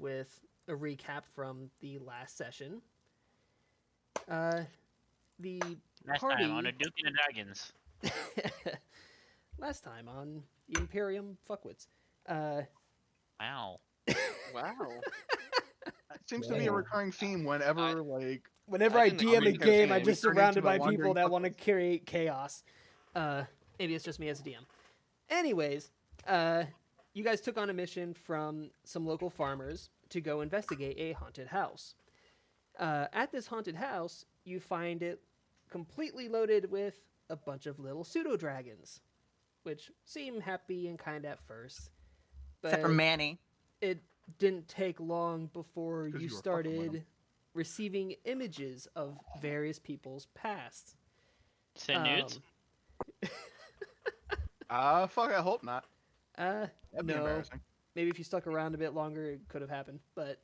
with a recap from the last session. The Last party time on a Duke and the Dragons. last time on the Imperium Fuckwits. Wow. Wow. That seems to be a recurring theme whenever, Whenever I didn't DM a agree to game, I'm game. just Turn surrounded into the by people wandering that want to fuckwits. create chaos. Maybe it's just me as a DM. Anyways, you guys took on a mission from some local farmers to go investigate a haunted house. At this haunted house, you find it completely loaded with a bunch of little pseudo-dragons, which seem happy and kind at first. Except for But Manny. it didn't take long before 'Cause you you were fucking with started receiving images of various people's pasts. Send nudes? Fuck, I hope not. That'd be No. embarrassing. Maybe if you stuck around a bit longer, it could have happened. But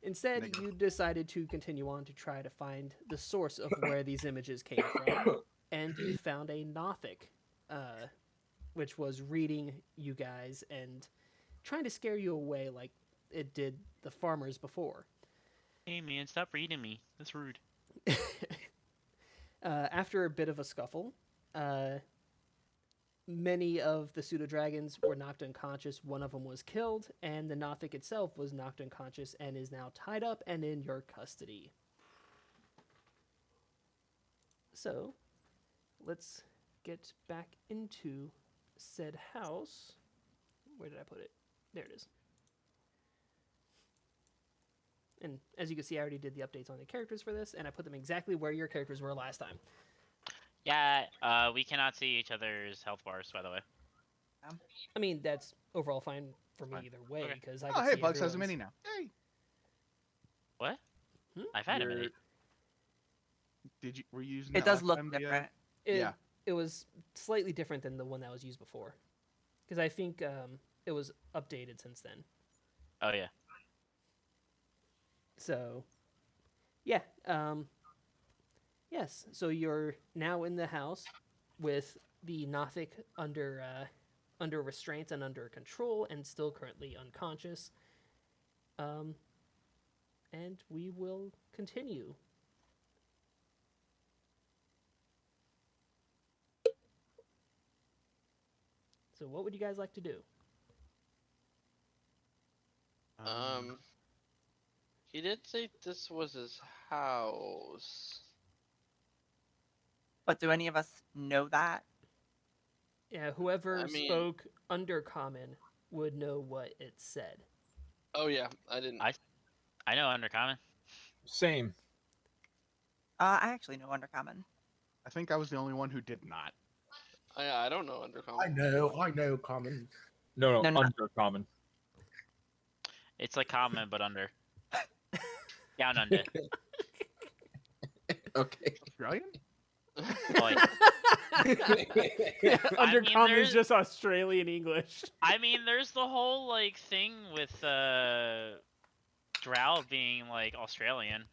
instead, Negative. you decided to continue on to try to find the source of where these images came from. And you found a Nothic, which was reading you guys and trying to scare you away like it did the farmers before. Hey man, stop reading me. That's rude. After a bit of a scuffle, many of the pseudo-dragons were knocked unconscious. One of them was killed, and the Nothic itself was knocked unconscious and is now tied up and in your custody. So, let's get back into said house. Where did I put it? There it is. And as you can see, I already did the updates on the characters for this, and I put them exactly where your characters were last time. Yeah, we cannot see each other's health bars, by the way. I mean, that's overall fine for me Fine. either way, Okay. because I Oh, can hey, see Bugs has a everyone's. mini now. Hey, What? Hmm? I've had a minute. were you using It that does last look time, different. It, Yeah. It was slightly different than the one that was used before. Because I think it was updated since then. Oh yeah. So, yeah. Yes, so you're now in the house with the Nothic under restraint and under control and still currently unconscious. And we will continue. So what would you guys like to do? He did say this was his house. But do any of us know that? Yeah, whoever I mean- spoke Undercommon would know what it said. Oh yeah, I didn't. I know Undercommon. Same. I actually know Undercommon. I think I was the only one who did not. I don't know Undercommon. I know common. No, No, no. Undercommon. It's like common, but under. Down under. Okay. Australian? Like, Undercommon there's- is just Australian English. I mean, there's the whole like thing with Drow being like Australian,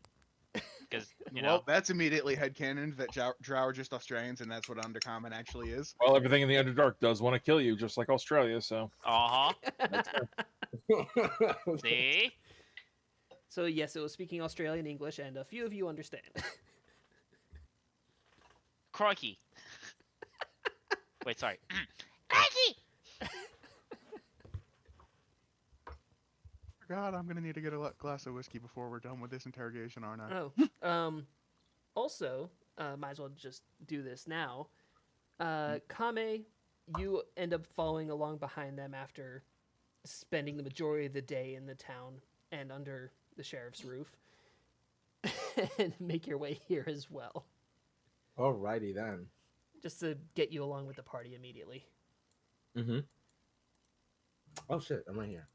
because you know. Well, that's immediately headcanon that Drow are just Australians, and that's what Undercommon actually is. Well, everything in the Underdark does want to kill you, just like Australia. So Uh huh. See. So yes, it was speaking Australian English, and a few of you understand. Crikey. Wait, sorry. Crikey. God, I'm gonna need to get a glass of whiskey before we're done with this interrogation, aren't I? Oh, also, might as well just do this now. Kame, you end up following along behind them after spending the majority of the day in the town and under the sheriff's roof, and make your way here as well, Alrighty then. just to get you along with the party immediately. Mm-hmm. Oh shit, I'm right here.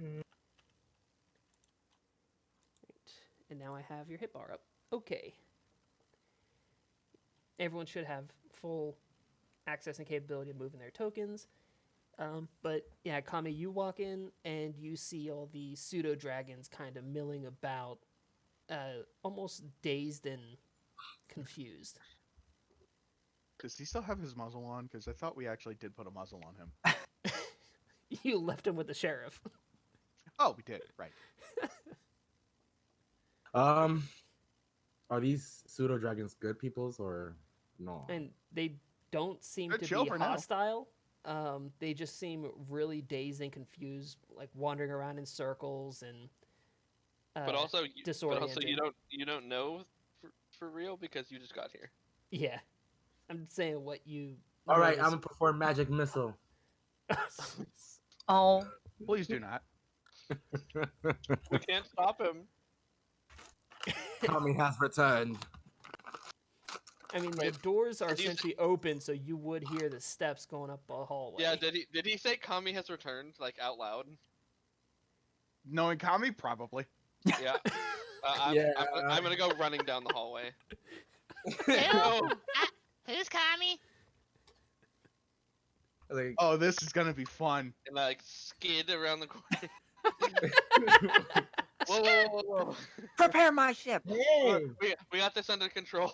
Right. And now I have your hit bar up. Okay. Everyone should have full access and capability of moving their tokens. But yeah, Kami, you walk in and you see all the pseudo dragons kind of milling about, almost dazed and confused. Does he still have his muzzle on? Because I thought we actually did put a muzzle on him. You left him with the sheriff. Oh, we did. Right. Are these pseudo dragons good peoples or no? And they don't seem Good to show be for now. hostile. They just seem really dazed and confused, like wandering around in circles and But also, disoriented. you don't know for real because you just got here. Yeah, I'm saying what you. All right, I'm noticed. gonna perform magic missile. Oh, Please do not. We can't stop him. Tommy has returned. I mean, the Wait, doors are did you say- essentially open, so you would hear the steps going up a hallway. Yeah, did he say Kami has returned like out loud? Knowing Kami, probably. Yeah. I'm, Yeah. I'm gonna go running down the hallway. Who? Oh, Who's Kami? Like, Oh, this is gonna be fun. and like skid around the corner. Whoa, whoa, whoa. prepare my ship. hey, We got this under control.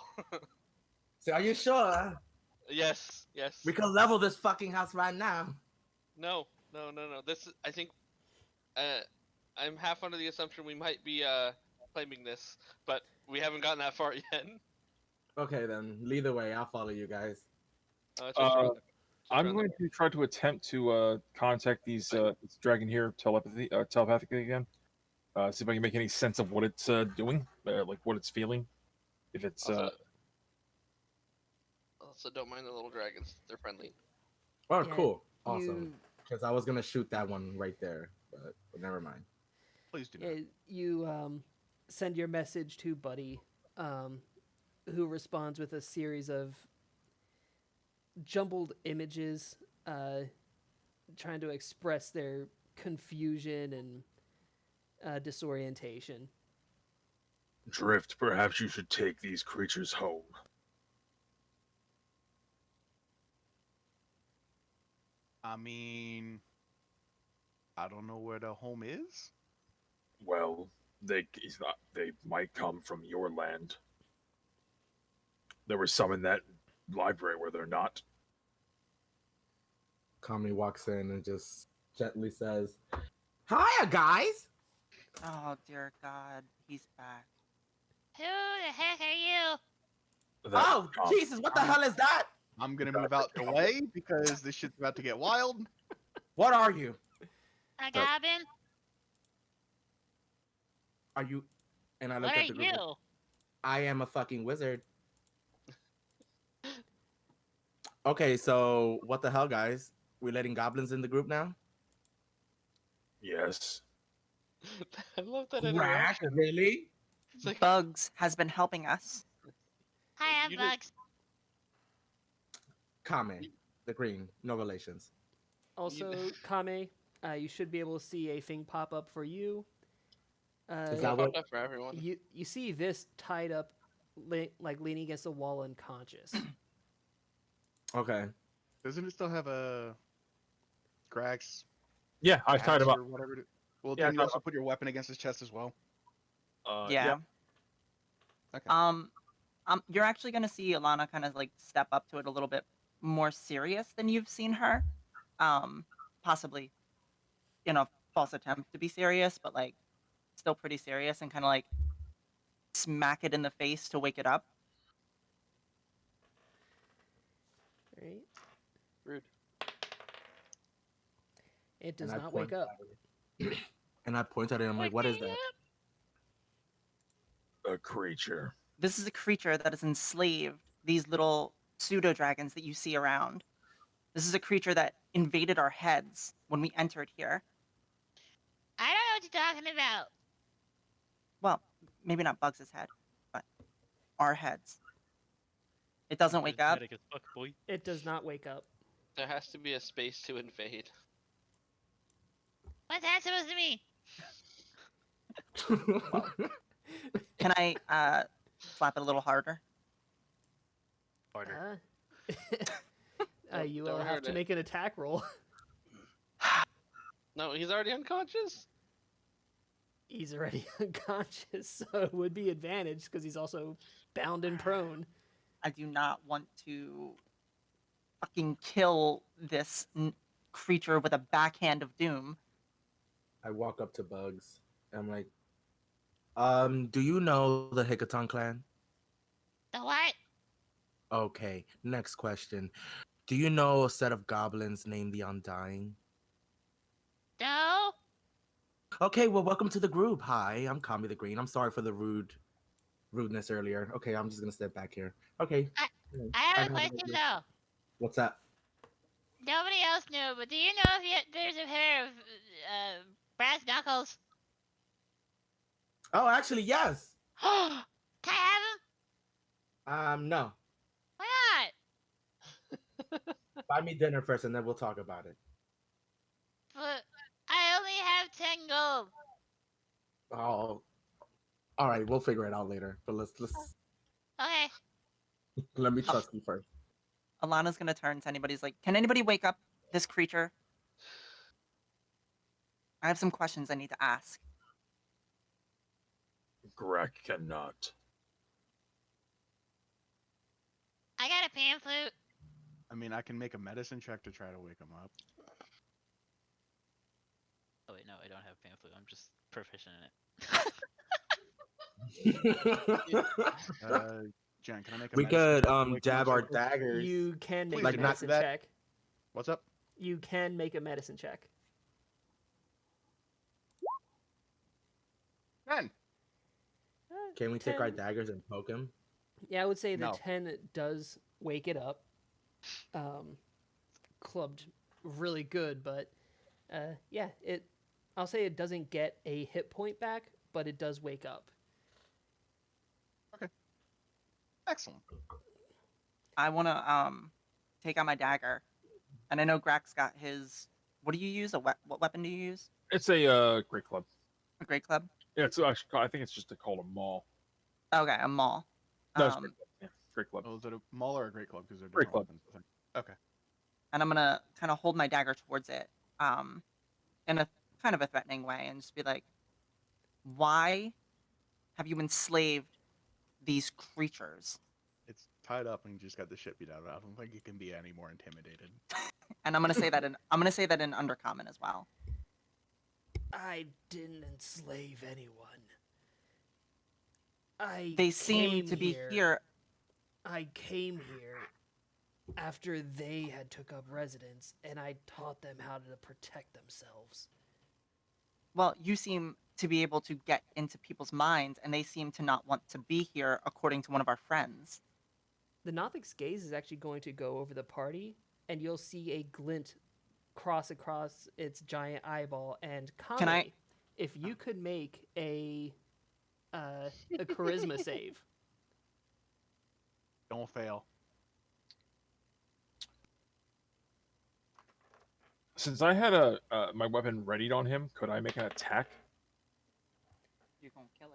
so are you sure Yes. we can level this fucking house right now? No. This I think. I'm half under the assumption we might be claiming this, but we haven't gotten that far yet. Okay, then lead the way. I'll follow you guys. It's just around the- just I'm around the going to try to attempt to contact this dragon here telepathically again. See if I can make any sense of what it's doing, like what it's feeling. If it's Also, don't mind the little dragons; they're friendly. Oh, Yeah, cool, awesome. You, Because I was gonna shoot that one right there, but never mind. Please do not. you send your message to Buddy, who responds with a series of jumbled images, trying to express their confusion and disorientation. drift, perhaps you should take these creatures home. I mean, I don't know where the home is. Well, they might come from your land. There were some in that library where they're not. Kami walks in and just gently says, "Hiya, guys." Oh dear God, he's back. Who the heck are you? That- Oh, Jesus, what the hell is that? I'm gonna move out the way because this shit's about to get wild. What are you? A goblin? Are you? And I look What at are the group. you? I am a fucking wizard. Okay, so what the hell, guys? We're letting goblins in the group now? Yes. I love that Crack, interaction. really? It's like, Bugs has been helping us. Hi, I'm You did- Bugs. Kame, the green, no relations. Also, Kame, you should be able to see a thing pop up for you. Is it that popped what- up for everyone. You see this tied up, like leaning against the wall, unconscious. Okay. Doesn't it still have a Grax? Yeah, I've tied him axe up. Or whatever. Well, Yeah, then you I- also put your weapon against his chest as well. Yeah. Okay. You're actually gonna see Alana kind of like step up to it a little bit more serious than you've seen her. Possibly, false attempt to be serious, but like still pretty serious, and kind of like smack it in the face to wake it up. Right? Rude. It does And I not wake point up. at it. And I point at it and I'm like, what is that? A creature. This is a creature that has enslaved these little pseudo dragons that you see around. This is a creature that invaded our heads when we entered here. I don't know what you're talking about. Well, maybe not Bugs' head, but our heads. It doesn't wake up. Charismatic as fuck, boy. It does not wake up. There has to be a space to invade. What's that supposed to mean? Can I slap it a little harder? Order. You will Don't have hurt to it. make an attack roll. No, he's already unconscious. He's already unconscious, so it would be advantage because he's also bound and prone. I do not want to fucking kill this creature with a backhand of doom. I walk up to Bugs. And I'm like, do you know the Hickaton clan? The what? Okay, next question. Do you know a set of goblins named the Undying? No. Okay, well, welcome to the group. Hi, I'm Kami the Green. I'm sorry for the rudeness earlier. Okay, I'm just gonna step back here. Okay. I have a know question that- though. What's that? Nobody else knew, but do you know if there's a pair of brass knuckles? Oh, actually, yes. Can I have them? No. Why not? Buy me dinner first, and then we'll talk about it. But I only have 10 gold. Oh, all right. We'll figure it out later. But let's Okay. let me trust you first. Alana's gonna turn to anybody's like, can anybody wake up this creature? I have some questions I need to ask. Greg cannot. I got a pan flute. I mean, I can make a medicine check to try to wake him up. Oh wait, no, I don't have pan flute. I'm just proficient in it. Jen, can I make a We medicine could check to wake him dab up our real quick? daggers. You can make Please a like, do not medicine that- check. What's up? You can make a medicine check. 10. Can we take our 10 daggers and poke him? Yeah, I would say the No. 10 does wake it up. Clubbed really good, but yeah, I'll say it doesn't get a hit point back, but it does wake up. Excellent. I wanna take out my dagger, and I know Grax got his. What do you use? What weapon do you use? It's a great club. A great club. Yeah, it's actually I think it's just called a maul. Okay, a maul. No, it's great club. Yeah, great club. Oh, is it a maul or a great club? Because they're Great different club. weapons, I think. Okay. And I'm gonna kind of hold my dagger towards it, in a kind of a threatening way, and just be like, "Why have you enslaved these creatures?" It's tied up and you just got the shit beat out of it. I don't think you can be any more intimidated. And I'm gonna say that in Undercommon as well. I didn't enslave anyone. They seem to be here. I came here after they had took up residence, and I taught them how to protect themselves. Well, you seem to be able to get into people's minds, and they seem to not want to be here, according to one of our friends. The Nothic's gaze is actually going to go over the party, and you'll see a glint cross across its giant eyeball. And Kame, if you could make a charisma save. Don't fail. Since I had my weapon readied on him, could I make an attack? You're gonna kill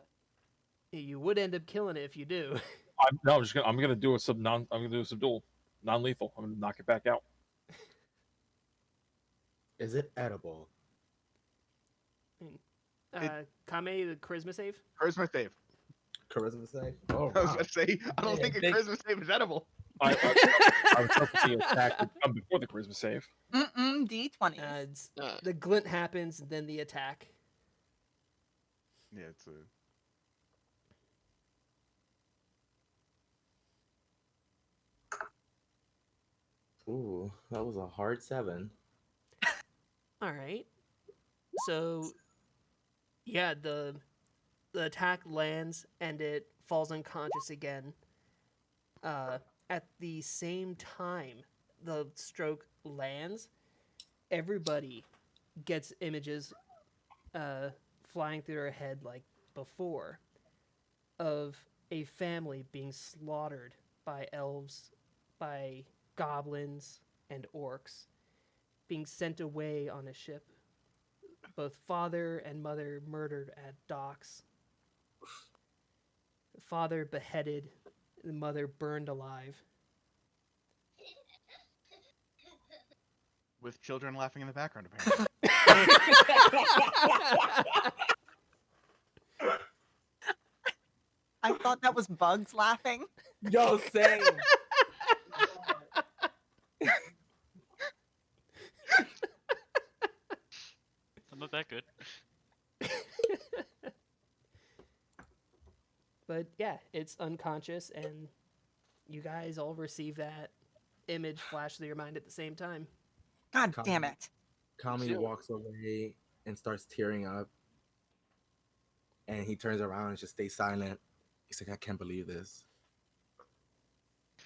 it. You would end up killing it if you do. I'm gonna do a subdual, non-lethal. I'm gonna knock it back out. Is it edible? Kame, the charisma save. Charisma save. Charisma save? Oh, I was wow. gonna say, I don't Yeah, think a big- charisma save is edible. I was hoping the attack would come before the charisma save. D20s. The glint happens, and then the attack. Yeah, it's a. Ooh, that was a hard 7. All right. So, yeah, the attack lands and it falls unconscious again. At the same time the stroke lands, everybody gets images flying through their head like before of a family being slaughtered by elves, by goblins and orcs, being sent away on a ship. Both father and mother murdered at docks. The father beheaded, the mother burned alive. With children laughing in the background, apparently. I thought that was bugs laughing. Yo, same. I'm not that good. But yeah, it's unconscious, and you guys all receive that image flash through your mind at the same time. God Come damn on. it. Kami Zero. walks away and starts tearing up. And he turns around and just stays silent. He's like, I can't believe this.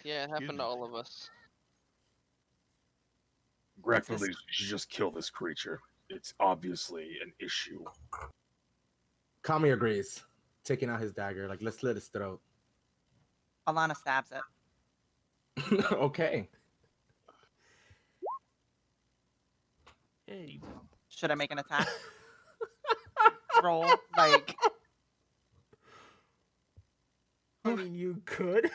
Yeah, it Excuse happened me. to all of us. Greg This- believes we should just kill this creature. It's obviously an issue. Kami agrees, taking out his dagger. Like, let's slit his throat. Alana stabs it. Okay. And you Should I make an attack roll? Like, I mean, you could.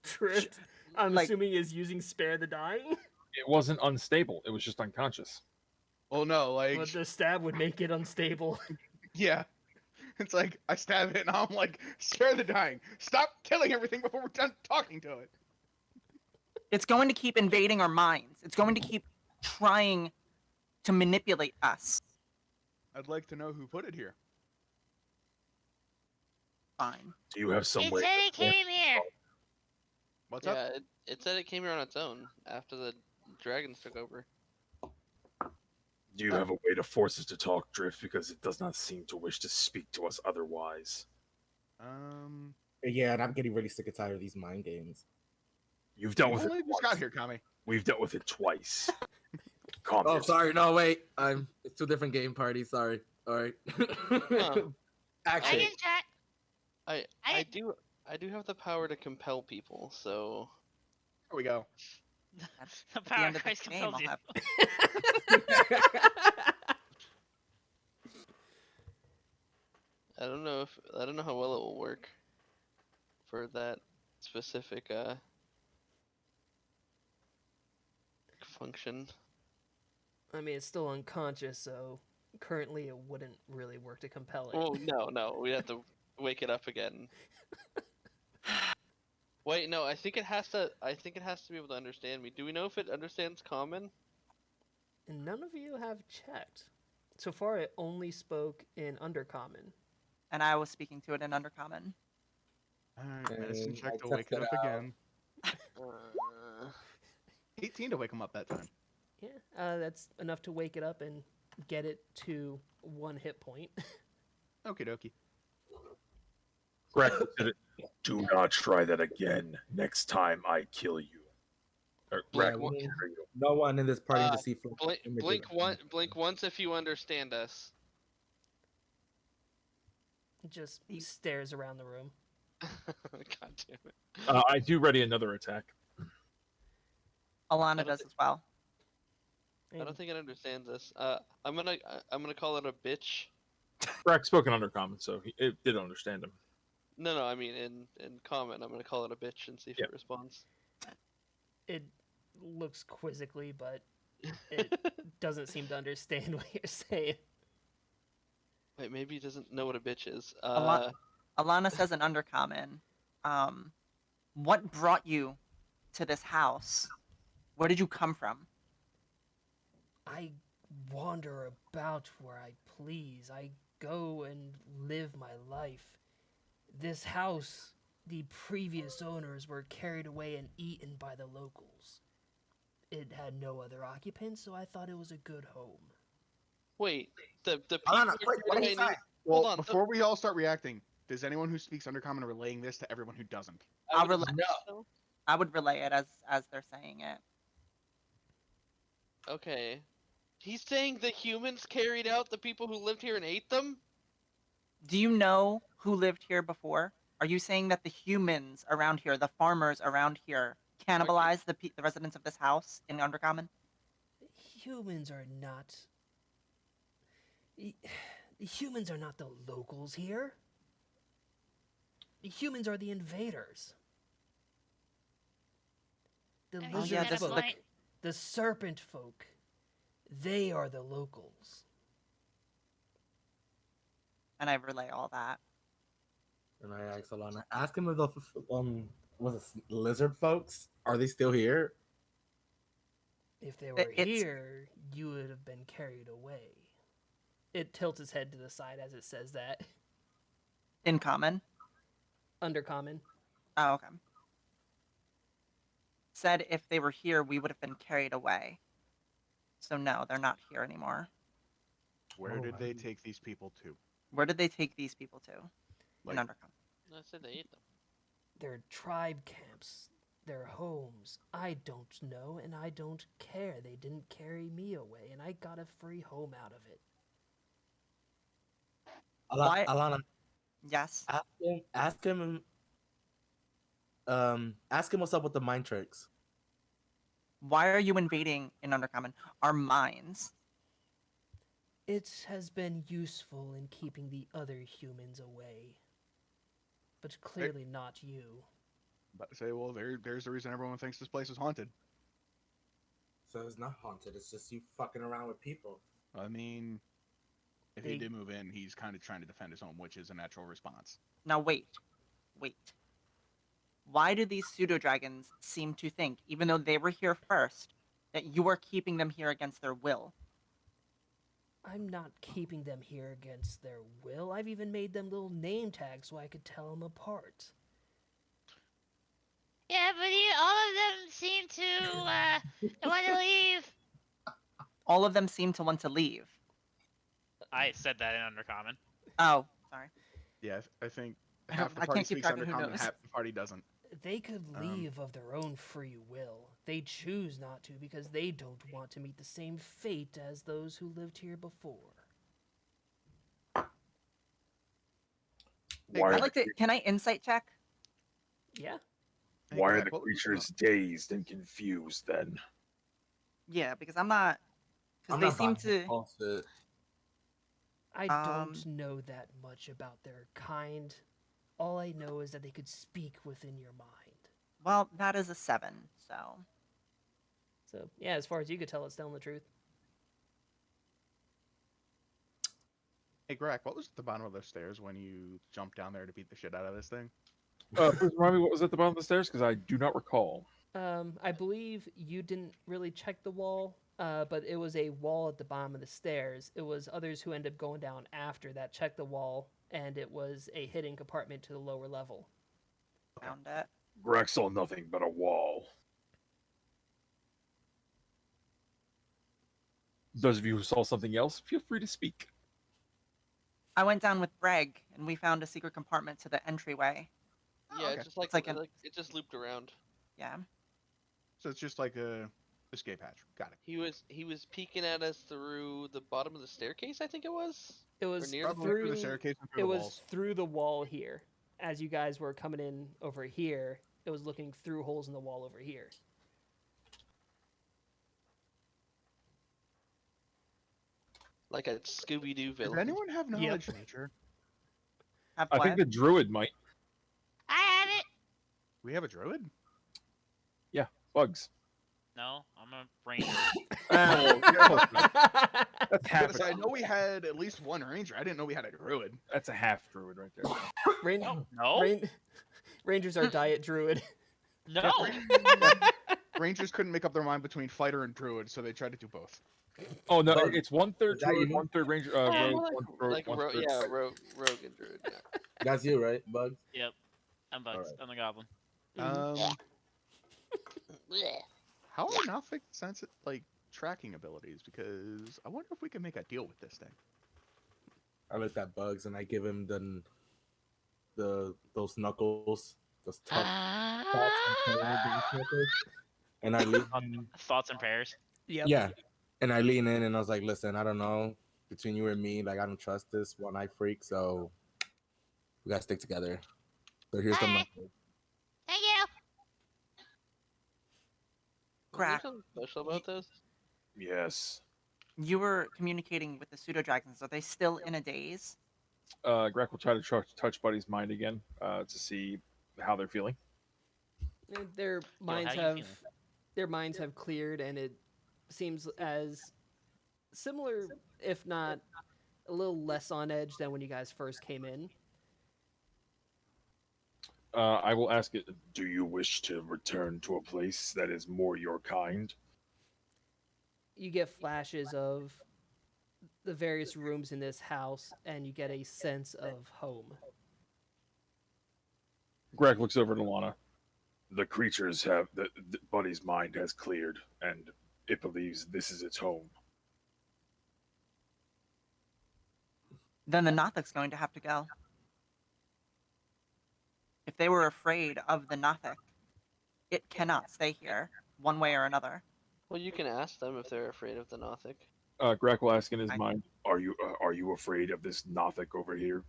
Drift, I'm Like- assuming, is using Spare the Dying. It wasn't unstable. It was just unconscious. Well, no, like, But the stab would make it unstable. yeah. It's like, I stab it and I'm like, spare the dying. Stop killing everything before we're done talking to it. it's going to keep invading our minds. It's going to keep trying to manipulate us. I'd like to know who put it here. Fine. Do you have some It way? said it came here. What's up? Yeah, it said it came here on its own after the dragons took over. Do you have a way to force it to talk, Drift? Because it does not seem to wish to speak to us otherwise. Yeah, and I'm getting really sick and tired of these mind games. You've dealt We with it only just once. got here, Kami. We've dealt with it twice. Calm Oh, yourself. sorry. No, wait. It's two different game parties. Sorry. All right. I Action. can try. I I- do have the power to compel people, so Here we go. The At the power end of Christ this game, compels I'll you. have I don't know how well it will work for that specific function. I mean, it's still unconscious, so currently it wouldn't really work to compel it. Oh no, we have to wake it up again. Wait, no, I think it has to be able to understand me. Do we know if it understands common? And none of you have checked. So far, it only spoke in Undercommon. and I was speaking to it in Undercommon. Alright, medicine And check I to wake it tested up out. again. 18 to wake him up that time. Yeah, that's enough to wake it up and get it to 1 hit point. Okie dokie. Greg said it. Do not try that again. Next time I kill you. Or Blink Greg one- will kill you. No one in this party to see Blink once if you understand us. Just stares around the room. God damn it. I do ready another attack. Alana don't does thi- as well. I don't think it understands us. I'm gonna call it a bitch. Greg spoke in Undercommon, so it did understand him. No, I mean in common, I'm gonna call it a bitch and see if Yeah. it responds. It looks quizzically, but it doesn't seem to understand what you're saying. Wait, maybe he doesn't know what a bitch is. Alana says in Undercommon, what brought you to this house? Where did you come from? I wander about where I please. I go and live my life. This house, the previous owners were carried away and eaten by the locals. It had no other occupants, so I thought it was a good home. Wait, the Alana, people quick, what who did he carried away say? Well, Hold on, before we all start reacting, does anyone who speaks Undercommon relaying this to everyone who doesn't? I I'll would relay- assume so. I would relay it as they're saying it. Okay. He's saying the humans carried out the people who lived here and ate them? Do you know who lived here before? Are you saying that the humans around here, the farmers around here, cannibalized the residents of this house in Undercommon? Humans are not. The humans are not the locals here. The humans are the invaders. The I mean, lizard yeah, you got this a is the- point. the serpent folk. They are the locals. And I relay all that. And I asked Alana, ask him if the was it lizard folks? Are they still here? If they were It's- here, you would have been carried away. it tilts its head to the side as it says that. In common. Undercommon. Oh, okay. Said if they were here, we would have been carried away. So no, they're not here anymore. Where Oh, did I they didn't- take these people to? Where did they take these people to? Like, In Undercommon. I said they ate them. Their tribe camps, their homes. I don't know, and I don't care. They didn't carry me away, and I got a free home out of it. Why- Alana, Yes. ask him what's up with the mind tricks. Why are you invading in Undercommon our minds? It has been useful in keeping the other humans away, but clearly not you. About to say, well, there's the reason everyone thinks this place is haunted. So it's not haunted. It's just you fucking around with people. I mean, if he They- did move in, he's kind of trying to defend his home, which is a natural response. Now wait. Why do these pseudo dragons seem to think, even though they were here first, that you are keeping them here against their will? I'm not keeping them here against their will. I've even made them little name tags so I could tell them apart. Yeah, but all of them seem to want to leave. All of them seem to want to leave. I said that in Undercommon. Oh, sorry. Yeah, I think I half don't- the I party can't keep speaks track of who undercommon, knows. half the party doesn't. They could Um, leave of their own free will. They choose not to because they don't want to meet the same fate as those who lived here before. Hey, Why I'd are, like to. Can I insight check? Yeah? Hey, why are Greg, the what was creatures dazed and confused then? Yeah, because I'm not. Because I'm they not seem buying to. that bullshit. I Um, don't know that much about their kind. All I know is that they could speak within your mind. Well, that is a 7. So So, yeah, as far as you could tell, it's telling the truth. Hey, Greg, what was at the bottom of those stairs when you jumped down there to beat the shit out of this thing? Please remind me what was at the bottom of the stairs, because I do not recall. I believe you didn't really check the wall, but it was a wall at the bottom of the stairs. It was others who ended up going down after that checked the wall, and it was a hidden compartment to the lower level. found it. Greg saw nothing but a wall. Those of you who saw something else, feel free to speak. I went down with Greg, and we found a secret compartment to the entryway. Yeah, okay. it's just like, It's like an- it just looped around. Yeah. So it's just like a escape hatch. Got it. He was peeking at us through the bottom of the staircase, I think it was. It was near the Probably through through the staircase and through it the was walls. through the wall here. As you guys were coming in over here, it was looking through holes in the wall over here. Like a Scooby Doo Does villain. anyone have knowledge nature? Have I what? think the druid might. I have it. We have a druid? Bugs. No, I'm a ranger. That's half. I know we had at least one ranger. I didn't know we had a druid. That's a half druid right there. No, Rangers are diet druid. no. Rangers couldn't make up their mind between fighter and druid, so they tried to do both. Oh no, Bug. it's 1/3 Is that druid, you? 1/3 ranger. Rogue, Like one-third- yeah, rogue and druid. Yeah. That's you, right, Bugs? Yep, I'm Bugs. Alright. I'm the goblin. Blech. How are Nothic sense tracking abilities? Because I wonder if we can make a deal with this thing. I looked at Bugs and I give him those knuckles, those tough thoughts and pain knuckles. And I lean, Thoughts and prayers. Yep. yeah, and I lean in and I was like, "Listen, I don't know between you and me, like I don't trust this one-eye freak, so we gotta stick together." So here's the Alright. knuckles. Thank you. Is there Crack. something special about this? Yes. You were communicating with the pseudo dragons. Are they still in a daze? Greg will try to touch Buddy's mind again to see how they're feeling. And their minds how you have feeling? their minds have cleared, and it seems as similar, if not a little less on edge than when you guys first came in. I will ask it. Do you wish to return to a place that is more your kind? You get flashes of the various rooms in this house, and you get a sense of home. Greg looks over to Lana. The creatures have the Buddy's mind has cleared, and it believes this is its home. Then the Nothic's going to have to go. If they were afraid of the Nothic, it cannot stay here, one way or another. Well, you can ask them if they're afraid of the Nothic. Greg will ask in his I- mind, are you afraid of this Nothic over here?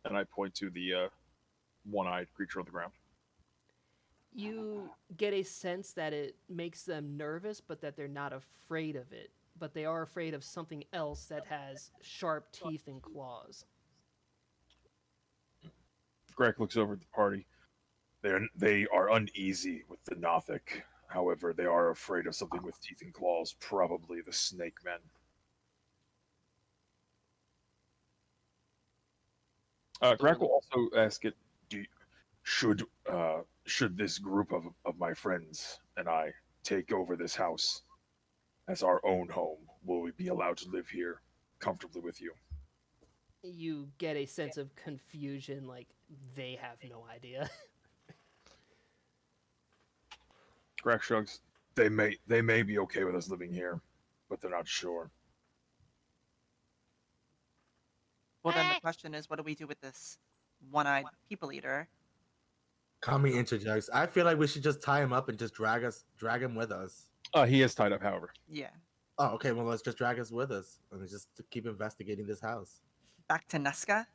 And I point to the one-eyed creature on the ground. You get a sense that it makes them nervous, but that they're not afraid of it. But they are afraid of something else that has sharp teeth and claws. Greg looks over at the party. They are uneasy with the Nothic. However, they are afraid of something with teeth and claws, probably the Snake Men. Greg will also ask it, should this group of my friends and I take over this house as our own home, will we be allowed to live here comfortably with you? You get a sense of confusion, like they have no idea. Greg shrugs. They may be okay with us living here, but they're not sure. Well, then the Alright. question is, what do we do with this one-eyed people eater? Kami interjects. I feel like we should just tie him up and just drag him with us. He is tied up, however. Yeah. Oh, okay. Well, let's just drag us with us and just keep investigating this house. Back to Nesca?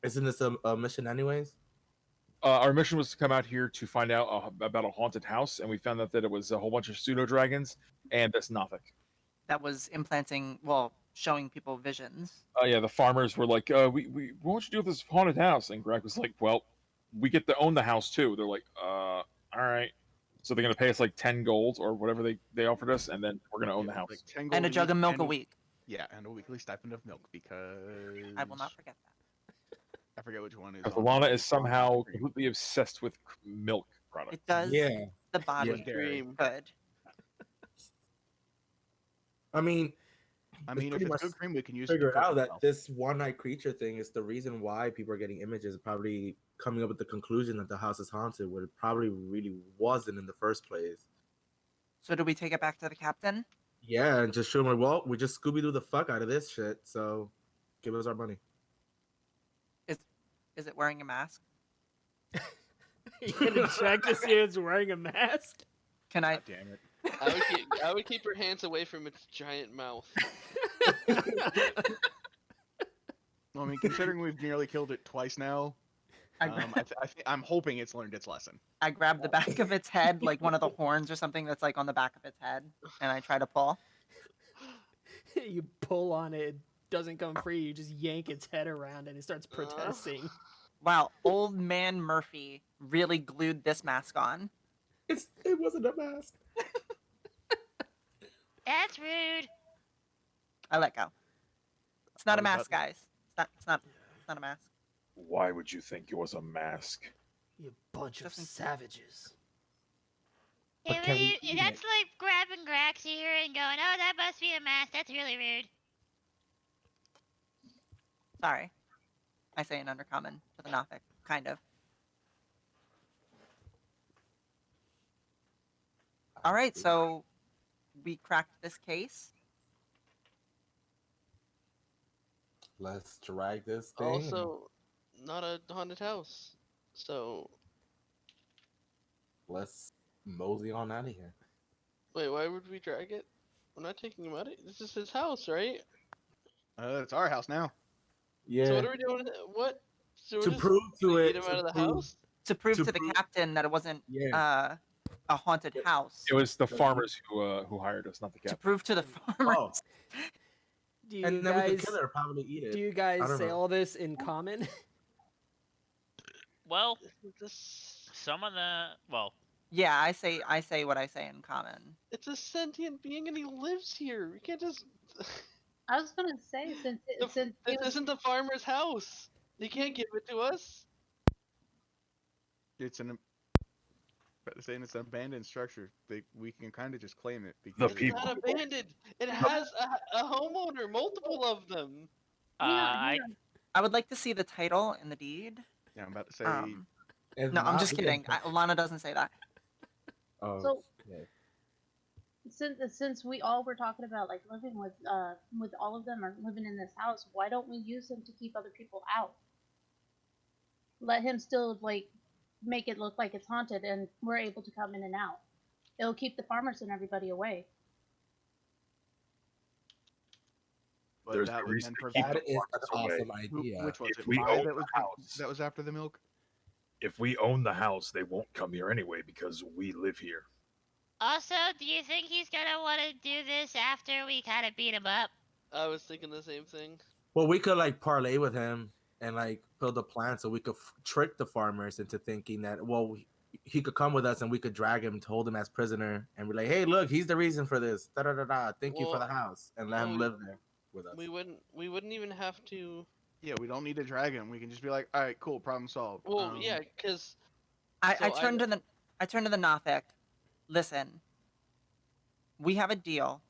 Isn't this a mission, anyways? Our mission was to come out here to find out about a haunted house, and we found out that it was a whole bunch of pseudo dragons and this Nothic. That was showing people visions. Yeah, the farmers were like, we what would you do with this haunted house? And Greg was like, well, we get to own the house too. They're like, all right. So they're gonna pay us like 10 gold or whatever they offered us, and then we're gonna own the house. Like 10 And a gold jug of each milk and a week. Yeah, and a weekly stipend of milk because I will not forget that. I forget which one is. Because on Alana the- is somehow completely obsessed with milk products. It does Yeah. the body Yeah. Dream. good. I mean, I It's mean, if pretty it's much good cream, we can use it. figure to out cook that itself. this one-eyed creature thing is the reason why people are getting images. Probably coming up with the conclusion that the house is haunted, when it probably really wasn't in the first place. So do we take it back to the captain? Yeah, and just show them, like, well, we just Scooby-Doo the fuck out of this shit, so give us our money. Is it wearing a mask? You gonna check to see if it's wearing a mask? Can I? God damn it! I would keep her hands away from its giant mouth. Well, I mean, considering we've nearly killed it twice now, I, I'm hoping it's learned its lesson. I grab the back of its head, like one of the horns or something that's like on the back of its head, and I try to pull. You pull on it, it doesn't come free. You just yank its head around, and it starts protesting. Wow, old man Murphy really glued this mask on. It wasn't a mask. That's rude. I let go. It's not I a was mask, about guys. It's not a mask. Why would you think it was a mask? You bunch of Doesn't- savages. But Yeah, can we eat that's like grabbing Grax here and going, oh, that must be a mask. That's really rude. Sorry. I say in undercommon to the Nothic, kind of. All right, so we cracked this case. Let's drag this thing. Also, not a haunted house. So, Let's mosey on out of here. wait, why would we drag it? We're not taking him out of This is his house, right? It's our house now. Yeah. So what are we doing? What? So we're To just prove to gonna it. get him out to of the prove- house? To prove To to the prove- captain that it wasn't Yeah. a haunted house. It was the farmers who hired us, not the To captain. prove to the farmers. Oh, Do you and then we guys can kill it or probably eat it. do you guys I don't say know. all this in common? Well, This, some of the Yeah, I say what I say in common. it's a sentient being and he lives here. We can't just. I was gonna say since This isn't the farmer's house. He can't give it to us. It's an But they're saying it's an abandoned structure. We can kind of just claim it The because It's people. not abandoned. It has a homeowner, multiple of them. Hang on, I hang on. I would like to see the title and the deed. Yeah, I'm about to say. If No, I'm not, just we can- kidding. Lana doesn't say that. Oh, So yeah. since we all were talking about like living with all of them or living in this house, why don't we use him to keep other people out? Let him still like make it look like it's haunted, and we're able to come in and out. It'll keep the farmers and everybody away. But There's that a would reason then to keep That the is an farmers away. awesome idea. Which was If it? we Five own that the house, that was after the milk. if we own the house, they won't come here anyway because we live here. Also, do you think he's gonna want to do this after we kind of beat him up? I was thinking the same thing. Well, we could like parlay with him and like build a plan so we could trick the farmers into thinking that he could come with us and we could drag him, to hold him as prisoner, and be like, "Hey, look, he's the reason for this. Da da da da. Thank you for Well, the house," and let well, him live there with us. We wouldn't even have to. Yeah, we don't need to drag him. We can just be like, all right, cool, problem solved. Well, yeah, because I turned to the Nothic. Listen, we have a deal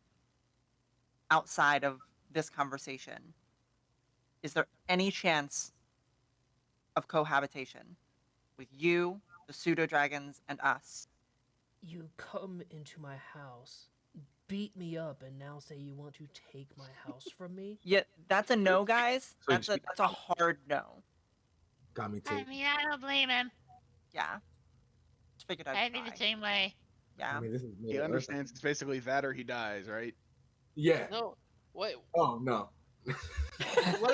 outside of this conversation. Is there any chance of cohabitation with you, the pseudo dragons, and us? You come into my house, beat me up, and now say you want to take my house from me? Yeah, that's a no, guys. So you That's a speak- that's a hard no. Got me I too. mean, I don't blame him. Yeah. Just figured I'd I'd be try. the same way. Yeah. I mean, this is He Middle Earth. understands it's basically that or he dies, right? Yeah. no. Wait, Oh no. what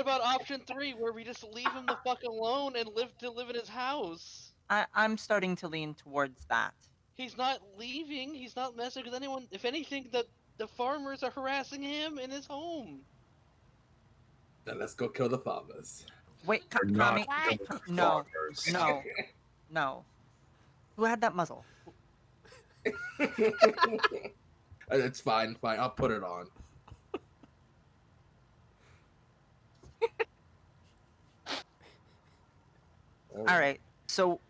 about option 3, where we just leave him the fuck alone and live in his house? I'm starting to lean towards that. He's not leaving. He's not messing with anyone. If anything, the farmers are harassing him in his home. Then let's go kill the farmers. Wait, We're not Kami, What? no, farmers. no, no. Who had that muzzle? It's fine. I'll put it on. All right. So,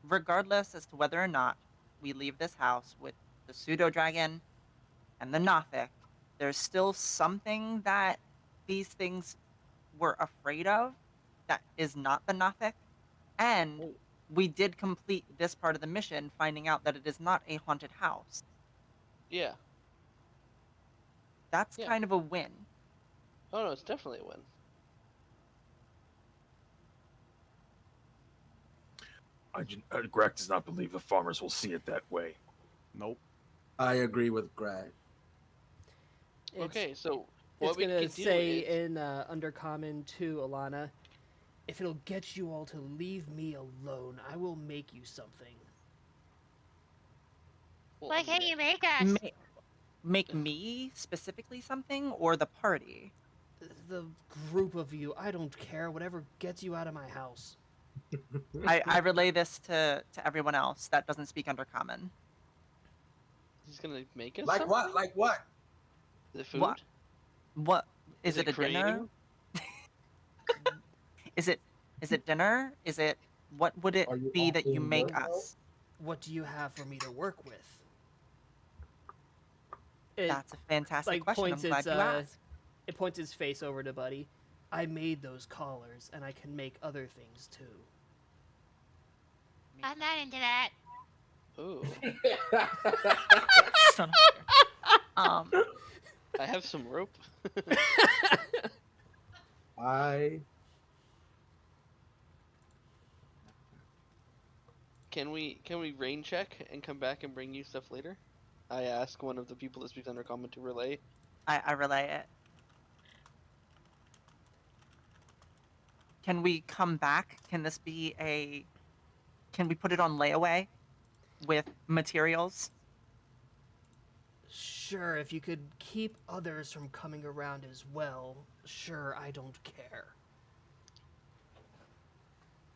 regardless as to whether or not we leave this house with the pseudo dragon and the Nothic, there's still something that these things were afraid of that is not the Nothic. And we did complete this part of the mission, finding out that it is not a haunted house. Yeah. That's Yeah. kind of a win. Oh no, it's definitely a win. Greg does not believe the farmers will see it that way. Nope. I agree with Greg. Okay, so what It's we gonna can do say is in Undercommon to Alana, if it'll get you all to leave me alone, I will make you something. well, Why can't you make us? Make me specifically something, or the party? The group of you, I don't care. Whatever gets you out of my house. I relay this to everyone else that doesn't speak Undercommon. He's gonna make us Like something? what? Like what? The food? What? What Is is it? A dinner? creating? Is it dinner? Is it what would it Are you be that you offering make dinner, though? us? What do you have for me to work with? It, That's a fantastic like, question. I'm points glad its, you asked. it points his face over to Buddy. I made those collars, and I can make other things too. I'm not into that. Ooh, Son of a bitch. I have some rope. I Can we rain check and come back and bring you stuff later? I ask one of the people that speaks Undercommon to relay. I relay it. Can we come back? Can this be a? Can we put it on layaway with materials? Sure, if you could keep others from coming around as well, sure, I don't care.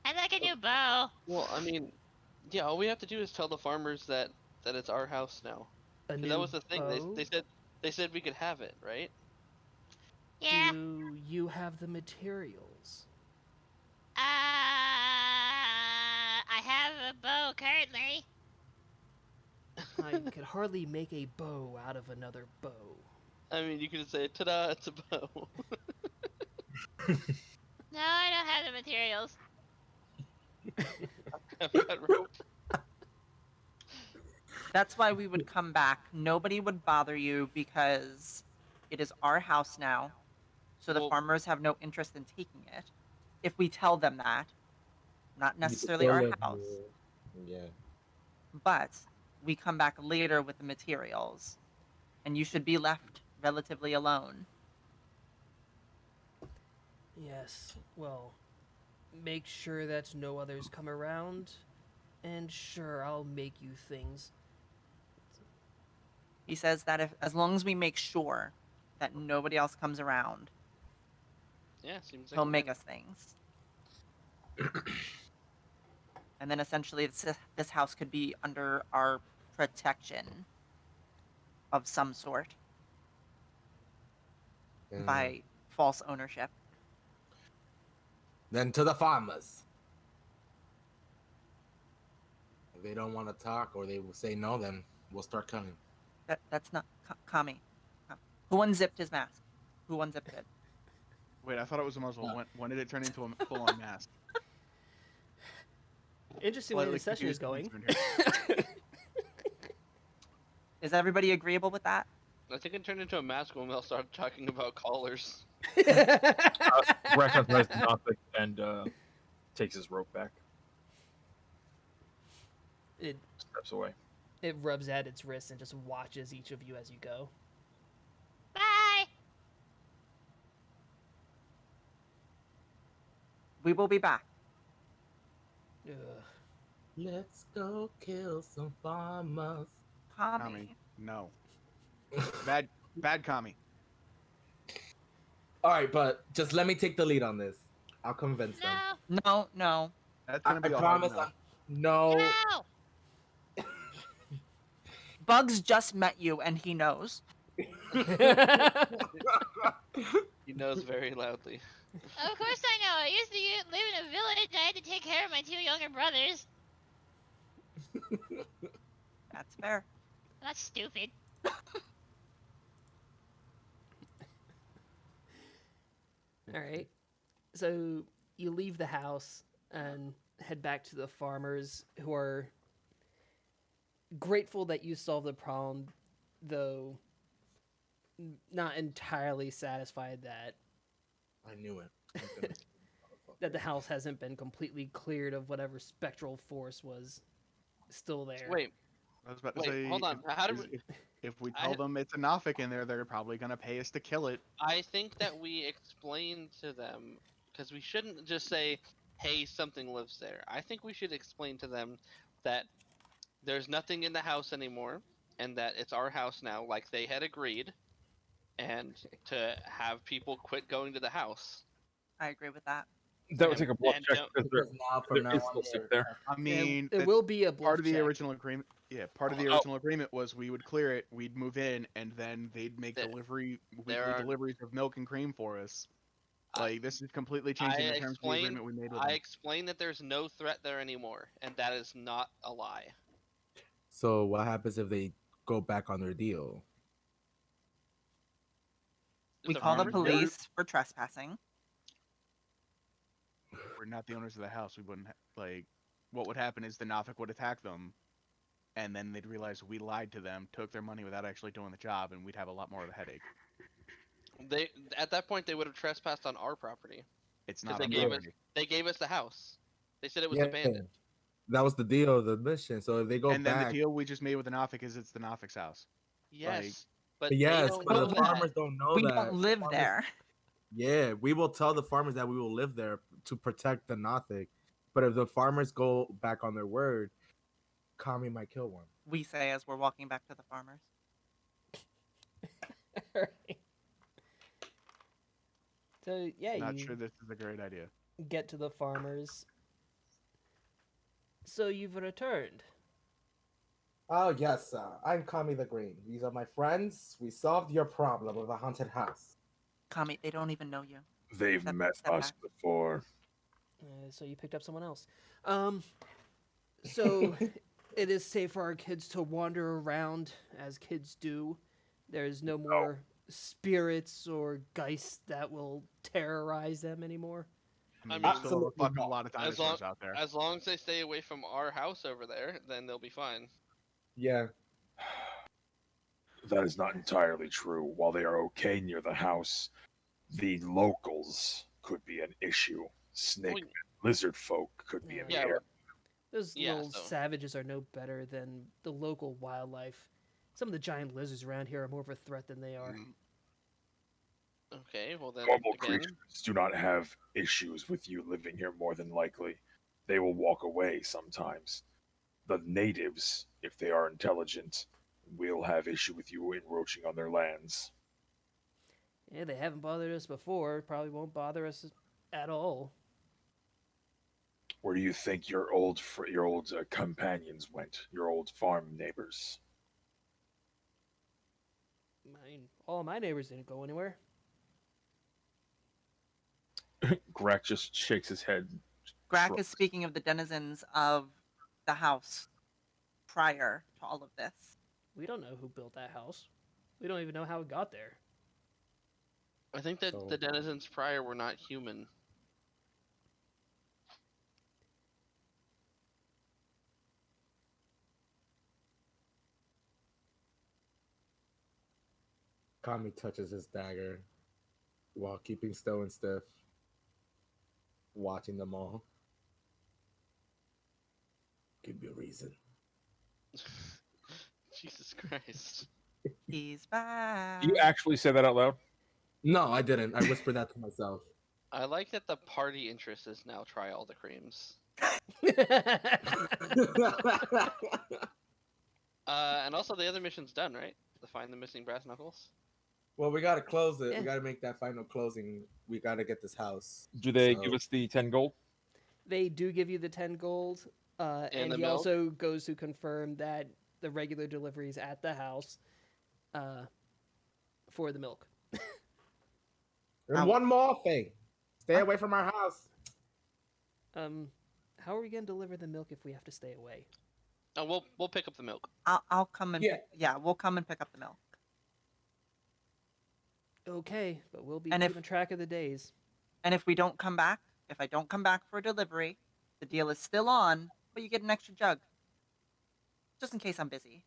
I'd like a new bow. Well, I mean, yeah, all we have to do is tell the farmers that it's our house now. A 'Cause new that was the thing. bow? They said we could have it, right? Yeah. Do you have the materials? I have a bow currently. I could hardly make a bow out of another bow. I mean, you could say, ta-da, it's a bow. No, I don't have the materials. Have that rope. That's why we would come back. Nobody would bother you because it is our house now. So the Well- farmers have no interest in taking it. If we tell them that, not You could necessarily still our live house, here. Yeah. but we come back later with the materials, and you should be left relatively alone. Yes, well, make sure that no others come around, and sure, I'll make you things. He says that if, as long as we make sure that nobody else comes around, Yeah, seems like he'll a make plan. us things. And then essentially this house could be under our protection of some sort Yeah. by false ownership. Then to the farmers. If they don't want to talk or they will say no, then we'll start coming. That's not Kami. Who unzipped his mask? Who unzipped it? Wait, I thought it was a muzzle. No. When did it turn into a full-on mask? Interesting way Slightly the session is confused going. concerned Is everybody agreeable with that? I think it turned into a mask when we all started talking about collars. Greg tries to nothing and takes his rope back. it Steps away. it rubs at its wrist and just watches each of you as you go. Bye. We will be back. Ugh. Let's go kill some farmers. Kami. Kami, no. Bad Kami. All right, but just let me take the lead on this. I'll convince them. No. No. That's I gonna be a hard promise. no. No. No. Bugs just met you and he knows. He knows very loudly. Of course I know. I used to live in a village. I had to take care of my 2 younger brothers. That's fair. I'm not stupid. All right. So you leave the house and head back to the farmers who are grateful that you solved the problem, though not entirely satisfied that I knew it. that the house hasn't been completely cleared of whatever spectral force was still there. Wait, I was about to Wait, say. hold on. How did If we I- tell them it's a Nothic in there, they're probably gonna pay us to kill it. I think that we explain to them, because we shouldn't just say, hey, something lives there. I think we should explain to them that there's nothing in the house anymore, and that it's our house now, like they had agreed, and to have people quit going to the house. I agree with that. That would take a bluff And check don't- because Because now from there now is on, still sick they're- there. I mean, it that's will be a bluff part of the check. original agreement. Yeah, part of the Oh. original agreement was we would clear it, we'd move in, and then they'd make There- weekly there are- deliveries of milk and cream for us. I- Like this is completely changing the terms of the agreement we made with I them. explained that there's no threat there anymore, and that is not a lie. So what happens if they go back on their deal? We The call the farmers- police for trespassing. We're not the owners of the house. We wouldn't like. What would happen is the Nothic would attack them, and then they'd realize we lied to them, took their money without actually doing the job, and we'd have a lot more of a headache. They at that point they would have trespassed on our property. It's 'Cause not they on gave us- property. They gave us the house. They said it was Yeah, abandoned. that was the deal of the mission. So if they go And then back, the deal we just made with the Nothic is it's the Nothic's house. Yes, but yes, they don't but know the that. farmers don't know We that. don't live Farmers- there. Yeah, we will tell the farmers that we will live there to protect the Nothic. But if the farmers go back on their word, Kami might kill one. We say as we're walking back to the farmers. Alright. So yeah, Not you sure this is a great idea. get to the farmers. So you've returned. Oh yes, I'm Kami the Green. These are my friends. We solved your problem with the haunted house. Kami, they don't even know you. They've Step- met step us back. before. So you picked up someone else. So it is safe for our kids to wander around as kids do. There's no more spirits or geists that will terrorize them anymore. I mean, mean, there's still a Absolutely fucking not. lot of As long dinosaurs out there. as long as they stay away from our house over there, then they'll be fine. Yeah. That is not entirely true. While they are okay near the house, the locals could be an issue. Snake Well, men, lizard folk could be in the Yeah, area. Those Yeah, little so- savages are no better than the local wildlife. Some of the giant lizards around here are more of a threat than they are. Okay, well then Normal again, creatures do not have issues with you living here more than likely. They will walk away sometimes. The natives, if they are intelligent, will have issue with you encroaching on their lands. Yeah, they haven't bothered us before. Probably won't bother us at all. Where do you think your old companions went? Your old farm neighbors? I mean, all my neighbors didn't go anywhere. Greg just shakes his head. Grack shrugs. is speaking of the denizens of the house prior to all of this. We don't know who built that house. We don't even know how it got there. I think that So- the denizens prior were not human. Kami touches his dagger while keeping still and stiff, watching them all. Give me a reason. Jesus Christ. He's back. Um, You actually said that out loud? No, I didn't. I whispered that to myself. I like that the party interest is now try all the creams. And also the other mission's done, right? To find the missing brass knuckles. Well, we gotta close it. Yeah. We gotta make that final closing. We gotta get this house. Do they So- give us the 10 gold? They do give you the 10 gold, and the he milk? also goes to confirm that the regular deliveries at the house for the milk. And one more thing. Stay away from our house. How are we gonna deliver the milk if we have to stay away? Oh, we'll pick up the milk. I'll come and Yeah. we'll come and pick up the milk. Okay, but we'll be And if- keeping track of the days. And if we don't come back, if I don't come back for a delivery, the deal is still on, but you get an extra jug. Just in case I'm busy.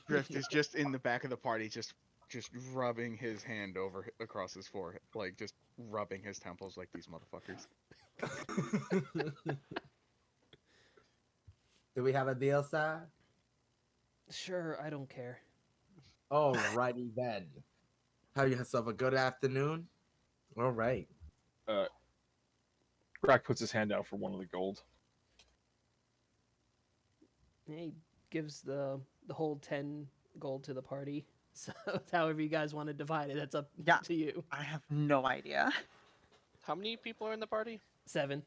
Griff is just in the back of the party, just rubbing his hand across his forehead, like just rubbing his temples like these motherfuckers. Do we have a deal, sir? Sure, I don't care. Alrighty then. Have yourself a good afternoon. All right. Greg puts his hand out for one of the gold. He gives the whole 10 gold to the party. So however you guys want to divide it, that's up Yeah. to you. I have no idea. How many people are in the party? 7.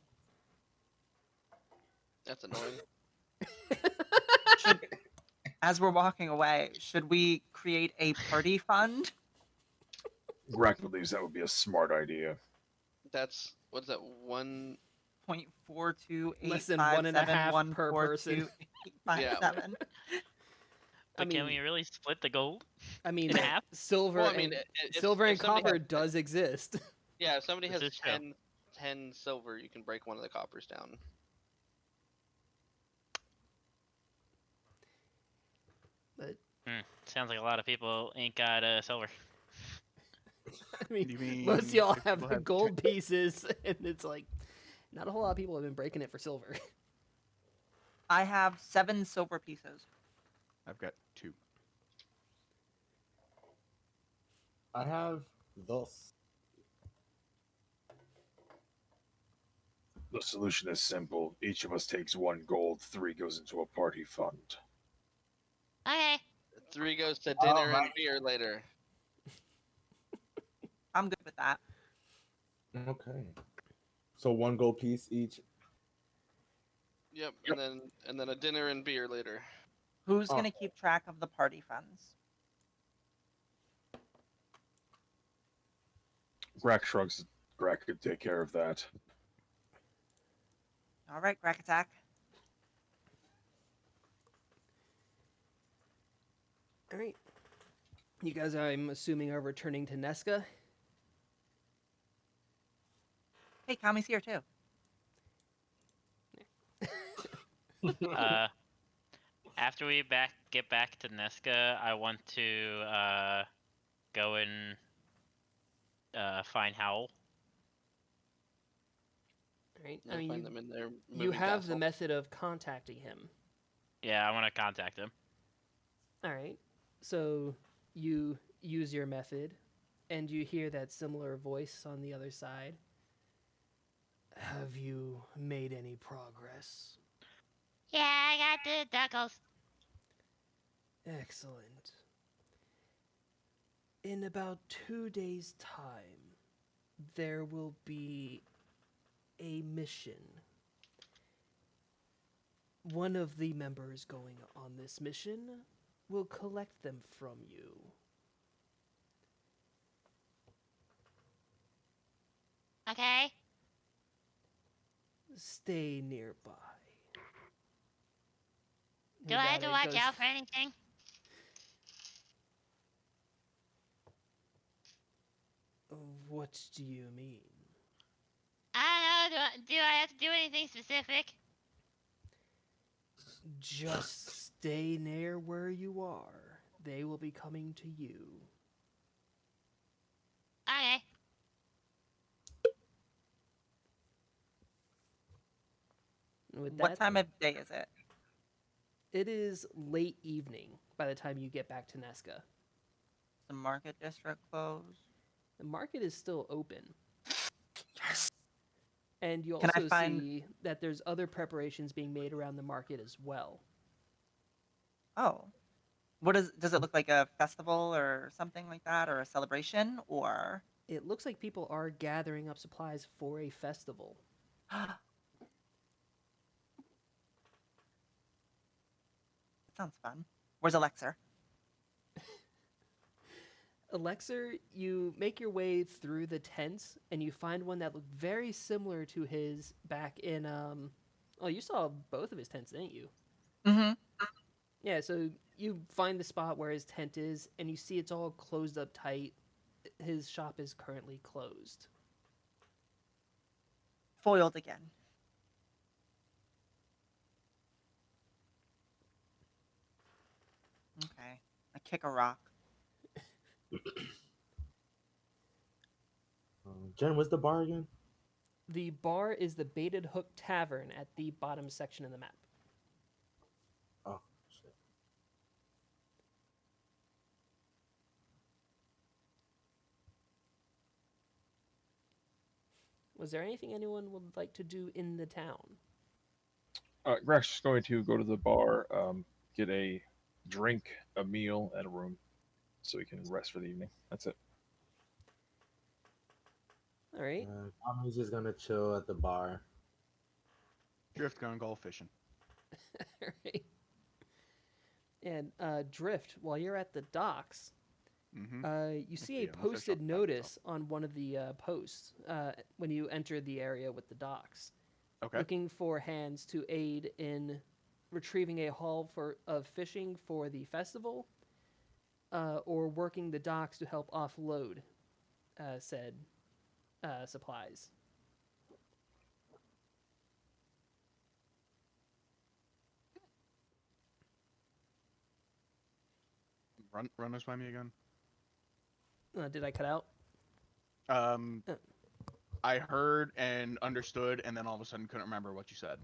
That's annoying. As we're walking away, should we create a party fund? Greg believes that would be a smart idea. That's what's that one? 0.428571428857. Less than 1.5 per person. Yeah. But mean- can we really split the gold? I mean, In half? silver Well, I mean, and if- silver if and somebody copper has- does exist. Yeah, if somebody This has is true. 10 silver, you can break one of the coppers down. But Sounds like a lot of people ain't got silver. I mean, You mean most of y'all if have people the have gold pieces, and it's like not a whole lot of people have been breaking it for silver. I have 7 silver pieces. I've got 2. I have those. The solution is simple. Each of us takes 1 gold, 3 goes into a party fund. Okay. 3 goes to dinner and Alright. beer later. I'm good with that. Okay. So 1 gold piece each. Yep, and then a dinner and beer later. Who's Oh. going to keep track of the party funds? Greg shrugs. Greg could take care of that. All right, Crack Attack. All right. You guys, I'm assuming, are returning to Nesca. Hey, Kami's here too. Uh, after we get back to Nesca, I want to go and find Howl. Right. I You'll mean, find them in their you moving have the castle. method of contacting him. Yeah, I want to contact him. All right. So you use your method, and you hear that similar voice on the other side. Have you made any progress? Yeah, I got the duckles. Excellent. In about 2 days' time, there will be a mission. One of the members going on this mission will collect them from you. Okay. Stay nearby. Do I have to watch out for anything? What do you mean? I don't know. Do I have to do anything specific? Just stay near where you are. They will be coming to you. Okay. With What that, time of day is it? it is late evening by the time you get back to Nesca. The market district closed. The market is still open. Yes. And you Can I also find- see that there's other preparations being made around the market as well. Oh. Does it look like a festival or something like that, or a celebration, or? It looks like people are gathering up supplies for a festival. That sounds fun. Where's Alexer? Alexer, you make your way through the tents and you find one that looked very similar to his back in oh, you saw both of his tents, didn't you? Mm-hmm. Yeah, so you find the spot where his tent is and you see it's all closed up tight. His shop is currently closed. Foiled again. Okay. I kick a rock. Jen, what's the bar again? The bar is the Baited Hook Tavern at the bottom section of the map. Oh, shit. Was there anything anyone would like to do in the town? Gresh is going to go to the bar, get a drink, a meal, and a room, so he can rest for the evening. That's it. All right. Tommy's just gonna chill at the bar. Drift gonna go fishing. All right. And Drift, while you're at the docks, Mm-hmm. you see a the unofficial posted dock notice on one of the posts when you enter the area with the docks, Okay. looking for hands to aid in retrieving a haul of fishing for the festival, or working the docks to help offload said supplies. Run this by me again. Did I cut out? Um, Uh. I heard and understood, and then all of a sudden couldn't remember what you said.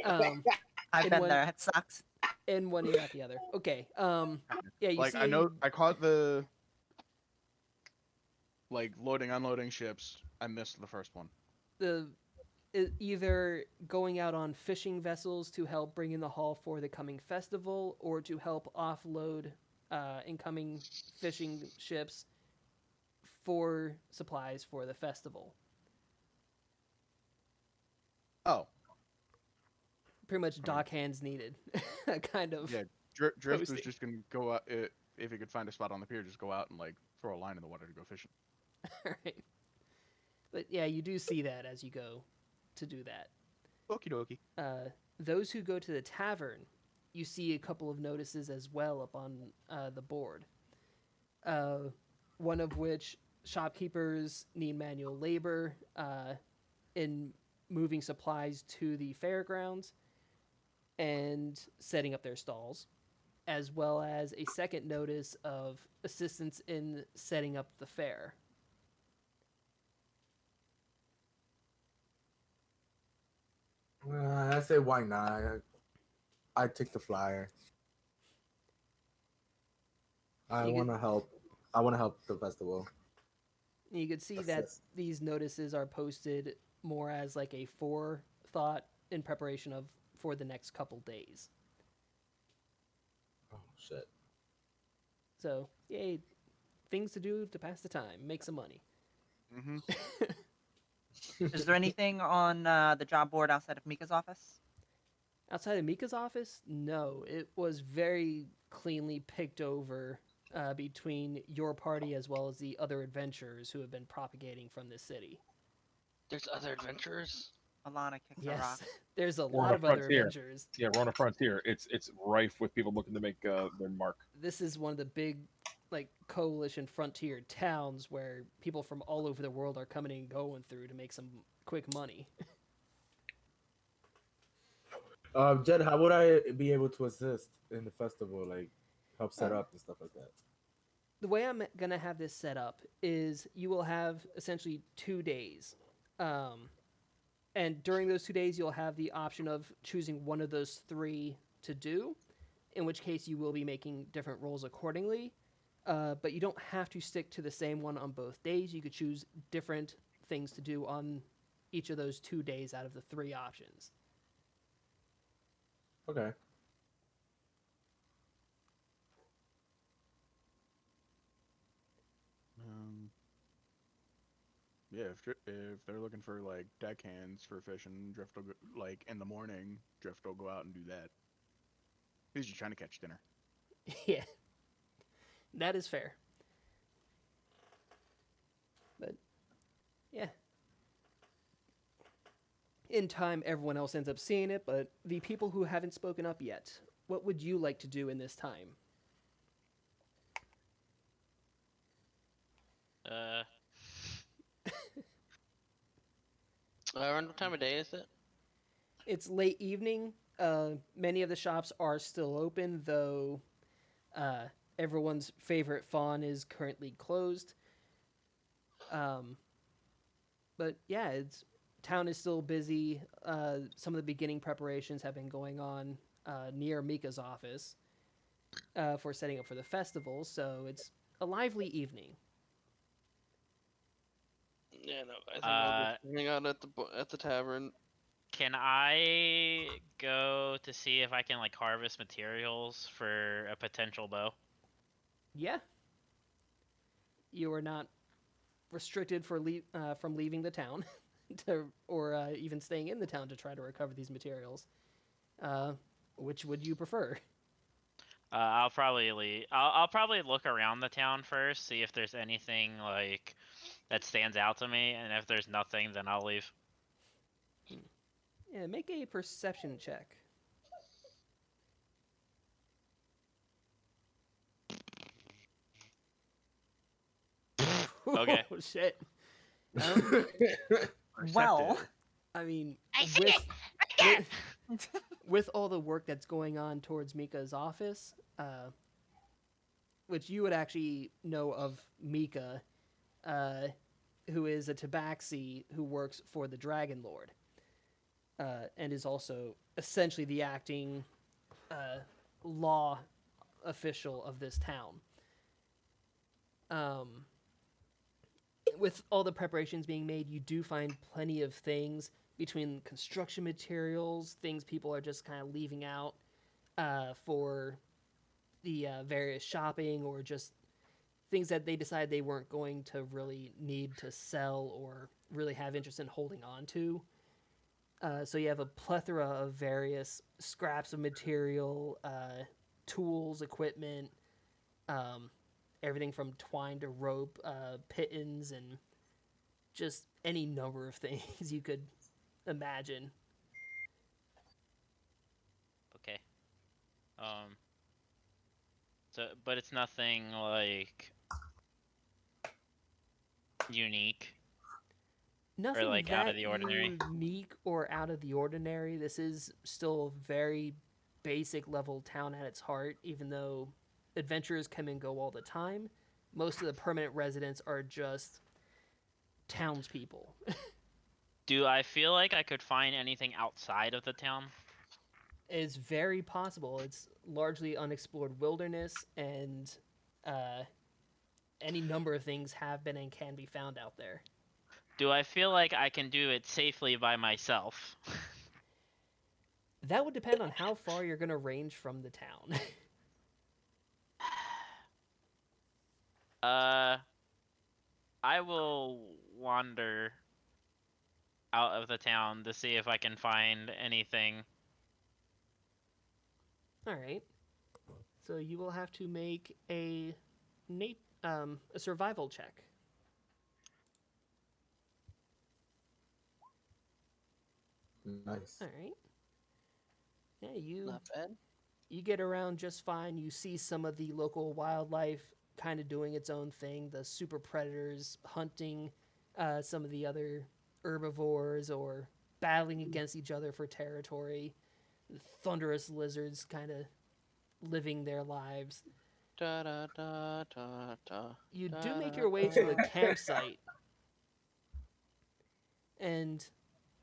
I've in been one- there. It sucks. In one ear, out the other. Okay. Yeah, you Like see. I know I caught the loading unloading ships. I missed the first one. Either going out on fishing vessels to help bring in the haul for the coming festival, or to help offload incoming fishing ships for supplies for the festival. Oh, Pretty much dock hands needed, kind of. yeah. Drift was posting. just gonna go out if he could find a spot on the pier. Just go out and throw a line in the water to go fishing. Right. But yeah, you do see that as you go to do that. Okie dokie. Those who go to the tavern you see a couple of notices as well up on the board. One of which shopkeepers need manual labor in moving supplies to the fairgrounds and setting up their stalls, as well as a second notice of assistance in setting up the fair. I say why not? I take the flyer. I You want to help. I want to help the festival. You could see that Assist. these notices are posted more as like a forethought in preparation of for the next couple days. Oh shit. So, yay, things to do to pass the time, make some money. Mm-hmm. Is there anything on the job board outside of Mika's office? Outside of Mika's office, no. It was very cleanly picked over between your party as well as the other adventurers who have been propagating from this city. There's other adventurers. Alana kicks a Yes, rock. there's a We're on lot a of other frontier. adventurers. Yeah, we're on a frontier. It's rife with people looking to make their mark. This is one of the big like coalition frontier towns where people from all over the world are coming and going through to make some quick money. Jed, how would I be able to assist in the festival? Like, help set up and stuff like that. The way I'm gonna have this set up is you will have essentially 2 days, and during those 2 days you'll have the option of choosing one of those three to do, in which case you will be making different rolls accordingly. But you don't have to stick to the same one on both days. You could choose different things to do on each of those 2 days out of the three options. Okay. Yeah, if they're looking for like deckhands for fishing, Drift will go, like in the morning. Drift will go out and do that. He's just trying to catch dinner. Yeah, that is fair. But yeah, in time, everyone else ends up seeing it. But the people who haven't spoken up yet, what would you like to do in this time? Around what time of day is it? It's late evening. Many of the shops are still open, though everyone's favorite fawn is currently closed. But yeah, town is still busy. Some of the beginning preparations have been going on near Mika's office for setting up for the festival, so it's a lively evening. Yeah, no, I think I'll be hanging out at the tavern. Can I go to see if I can like harvest materials for a potential bow? Yeah. You are not restricted from leaving the town or even staying in the town to try to recover these materials. Which would you prefer? I'll probably look around the town first, see if there's anything like that stands out to me, and if there's nothing, then I'll leave. Yeah, make a perception check. Okay. Oh, shit. Well, I mean, I see it! Right there! with all the work that's going on towards Mika's office, which you would actually know of Mika, who is a tabaxi who works for the Dragon Lord, and is also essentially the acting law official of this town. With all the preparations being made, you do find plenty of things between construction materials, things people are just kind of leaving out for the various shopping, or just things that they decided they weren't going to really need to sell or really have interest in holding on to. So you have a plethora of various scraps of material, tools, equipment, everything from twine to rope, pittons, and just any number of things you could imagine. Okay. So, but it's nothing like unique or Nothing like out of the ordinary. unique or out of the ordinary. This is still a very basic level town at its heart, even though adventurers come and go all the time. Most of the permanent residents are just townspeople. Do I feel like I could find anything outside of the town? It's very possible. It's largely unexplored wilderness, and any number of things have been and can be found out there. Do I feel like I can do it safely by myself? That would depend on how far you're going to range from the town. I will wander out of the town to see if I can find anything. All right. So you will have to make a survival check. Nice. All right. Yeah, you Not bad. you get around just fine. You see some of the local wildlife kind of doing its own thing. The super predators hunting some of the other herbivores or battling against each other for territory. The thunderous lizards kind of living their lives. Da da da da da. You do make your way to the campsite. And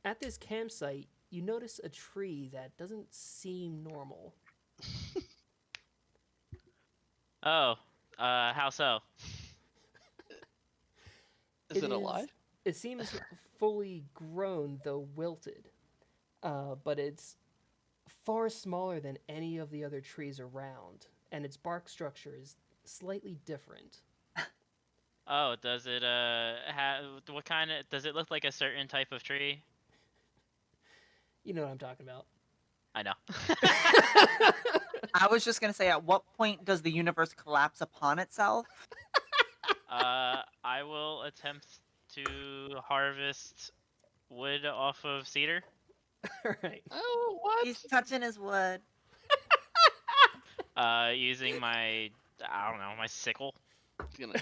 at this campsite, you notice a tree that doesn't seem normal. Oh, how so? Is it alive? It seems fully grown, though wilted. But it's far smaller than any of the other trees around, and its bark structure is slightly different. Oh, does it have what kind of? Does it look like a certain type of tree? You know what I'm talking about. I know. I was just gonna say, at what point does the universe collapse upon itself? I will attempt to harvest wood off of cedar. All right. Oh, what? He's touching his wood. Using my, I don't know, my sickle. You're gonna,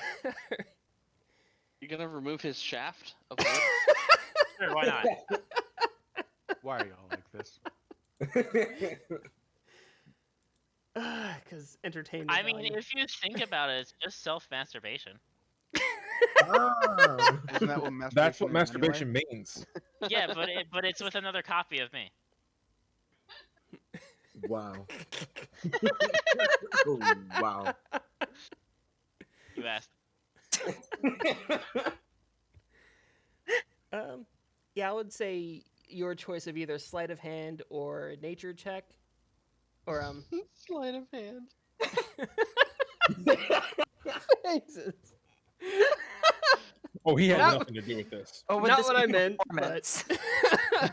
you're gonna remove his shaft of wood? Sure, why not? Why are y'all like this? Because entertainment. I mean, value. if you think about it, it's just self-masturbation. Oh. Isn't that what masturbation That's what is masturbation anyway? means. Yeah, but it's with another copy of me. Wow. Oh, wow. You asked. Yeah, I would say your choice of either sleight of hand or nature check, or Sleight of hand. Jesus. Oh, he had Not- nothing to do with this. Or would Not this what be I meant, performance?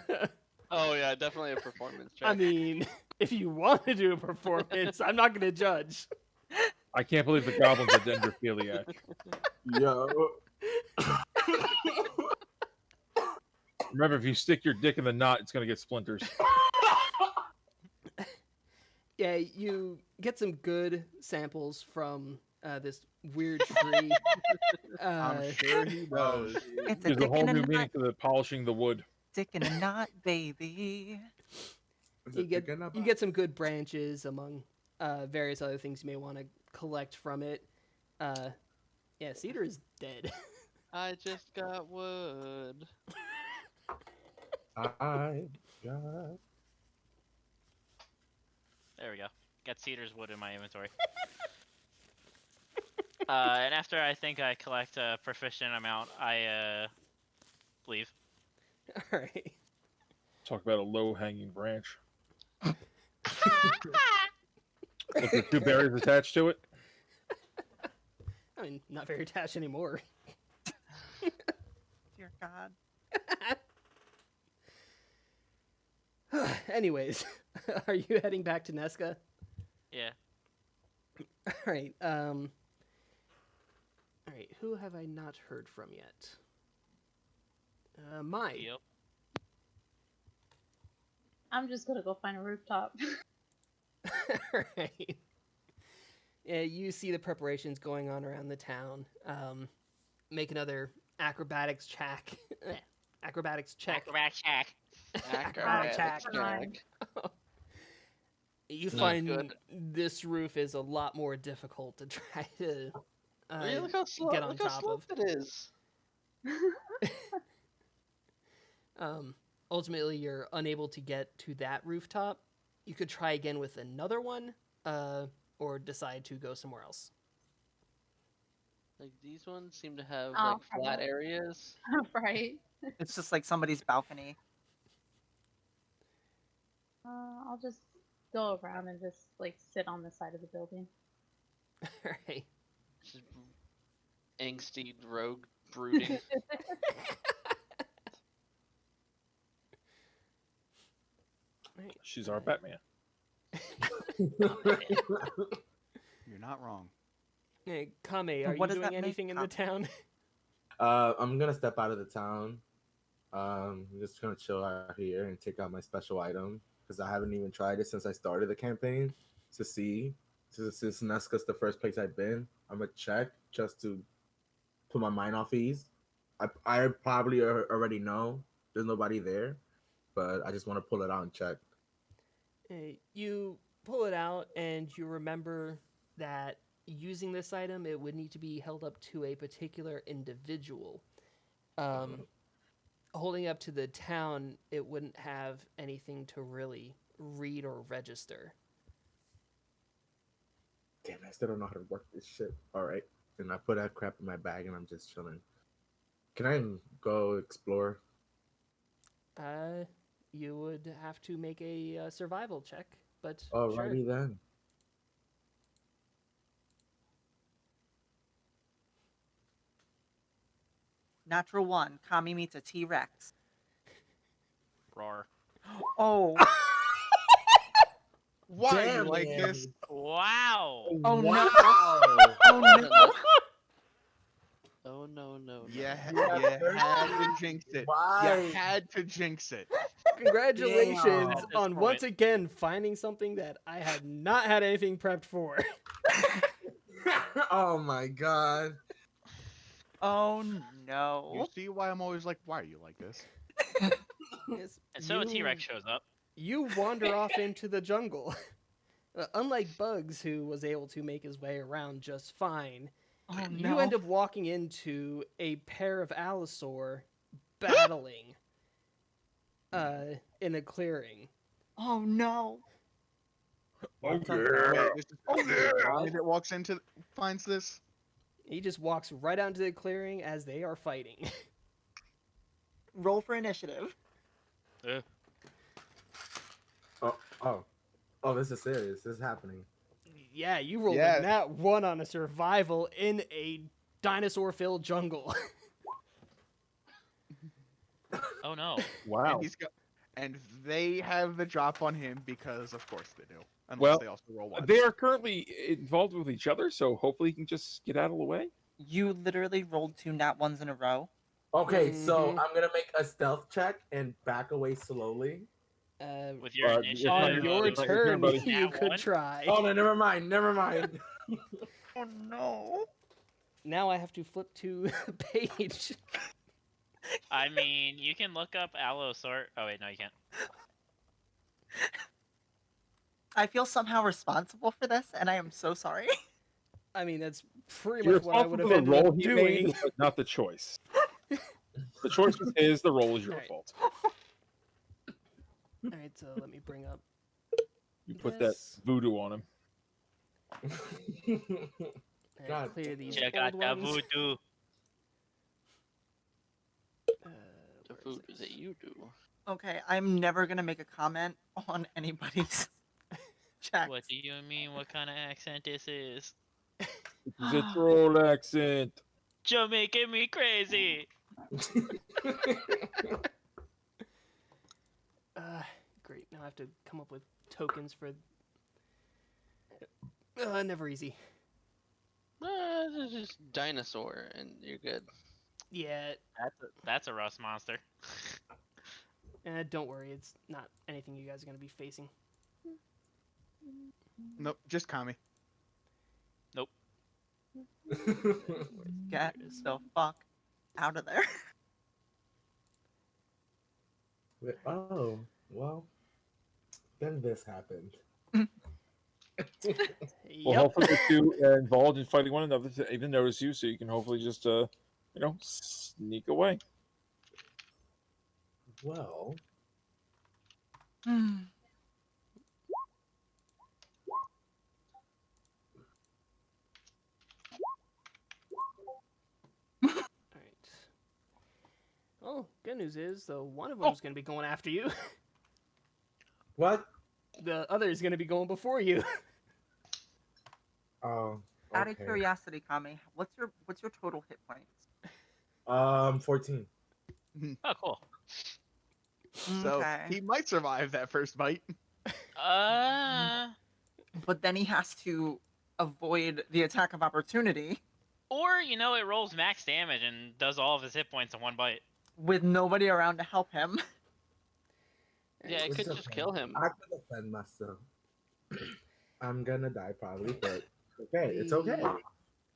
but Oh yeah, definitely a performance check. I mean, if you want to do a performance, I'm not going to judge. I can't believe the goblin's a dendrophiliac. Yo. Remember, if you stick your dick in the knot, it's gonna get splinters. Yeah, you get some good samples from this weird tree. I'm sure he does. It's a There's a dick whole in a new knot, meaning to the polishing the wood. dick in a knot, baby. You get some good branches among various other things you may want to collect from it. Yeah, cedar is dead. I just got wood. I got. There we go. Got cedar's wood in my inventory. And after I think I collect a proficient amount, I leave. All right. Talk about a low-hanging branch. With the two berries attached to it. I mean, not very attached anymore. Dear God. Anyways, are you heading back to Nesca? Yeah. All right. All right. Who have I not heard from yet? Mai. Yep. I'm just gonna go find a rooftop. Right. Yeah, you see the preparations going on around the town. Make another acrobatics check. Acrobatics check. Acrobat check. Acrobatics check. check. You Not find good. this roof is a lot more difficult to try to Hey, look how slow, get on look how top slow of. it is. Ultimately, you're unable to get to that rooftop. You could try again with another one, or decide to go somewhere else. Like these ones seem to have Oh, like flat okay. areas. Right. It's just like somebody's balcony. I'll just go around and just like sit on the side of the building. Right. Just angsty rogue brooding. Right. She's our Batman. You're not wrong. Hey, Kame, are What you does that doing make, anything in the town? I'm gonna step out of the town. I'm just gonna chill out here and take out my special item because I haven't even tried it since I started the campaign to see. Since Nesca's the first place I've been, I'm gonna check just to put my mind off ease. I probably already know there's nobody there, but I just want to pull it out and check. You pull it out and you remember that using this item, it would need to be held up to a particular individual. Holding up to the town, it wouldn't have anything to really read or register. Damn, I still don't know how to work this shit. All right, and I put that crap in my bag and I'm just chilling. Can I go explore? You would have to make a survival check, but Alrighty sure. then. Natural 1. Kami meets a T-Rex. Roar. Oh. Why Damn you like it. this? Wow. Oh no. Wow. Oh no. Oh no. Yeah, Yeah, you first had time. to jinx it. Why? You had to jinx it. Congratulations Damn. At this on once point. again finding something that I had not had anything prepped for. Oh my god. Oh You no. see why I'm always like, why are you like this? Yes, And so a T-Rex shows up. You wander off into the jungle. Unlike Bugs, who was able to make his way around just fine, Oh you no. end up walking into a pair of Allosaur battling in a clearing. Oh no. Oh What the yeah. hell? This is Oh, yeah. Johnny that walks into finds this. He just walks right out into the clearing as they are fighting. Roll for initiative. Oh, this is serious. This is happening. Yeah, you rolled Yes. a nat 1 on a survival in a dinosaur-filled jungle. Oh no. Wow. And they have the drop on him because of course they do. Unless Well, they also roll one. They are currently involved with each other, so hopefully he can just get out of the way. You literally rolled 2 nat 1s in a row. Okay, so Mhm. I'm gonna make a stealth check and back away slowly. With your initiative. On turn, your it's not your turn, turn, buddy. you Nat could 1? try. Oh no, never mind. Never mind. Oh no. Now I have to flip to the page. I mean, you can look up Allosaur. Oh wait, no, you can't. I feel somehow responsible for this, and I am so sorry. I mean, that's pretty You're much what I would responsible have for the ended roll up he doing. made, but not the choice. The choice was his. The roll is your Alright. fault. All right, so let me bring up. You put This. that voodoo on him. And God clear damn these it. Check old out that ones. voodoo. The Where is food this? that you do. Okay, I'm never gonna make a comment on anybody's checks. What do you mean? What kind of accent this is? It's a troll accent. You're making me crazy. Great. Now I have to come up with tokens for. Never easy. It's just dinosaur, and you're good. Yeah. That's a rust monster. Don't worry, it's not anything you guys are going to be facing. Nope, just Kami. Nope. Get There it is. the fuck out of there. Oh, well, then this happened. Well, Yep. hopefully the two involved in fighting one another to even notice you, so you can hopefully just sneak away. Well, All right. Well, good news is, though, one of them's going to be going after you. what? The other is going to be going before you. Oh, Out of okay. curiosity, Kami, what's your total hit points? 14. Oh, cool. So Okay. he might survive that first bite. But then he has to avoid the attack of opportunity Or it rolls max damage and does all of his hit points in one bite. with nobody around to help him. Yeah, it It's could just okay. kill him. I can defend myself. I'm gonna die probably, but okay, it's okay.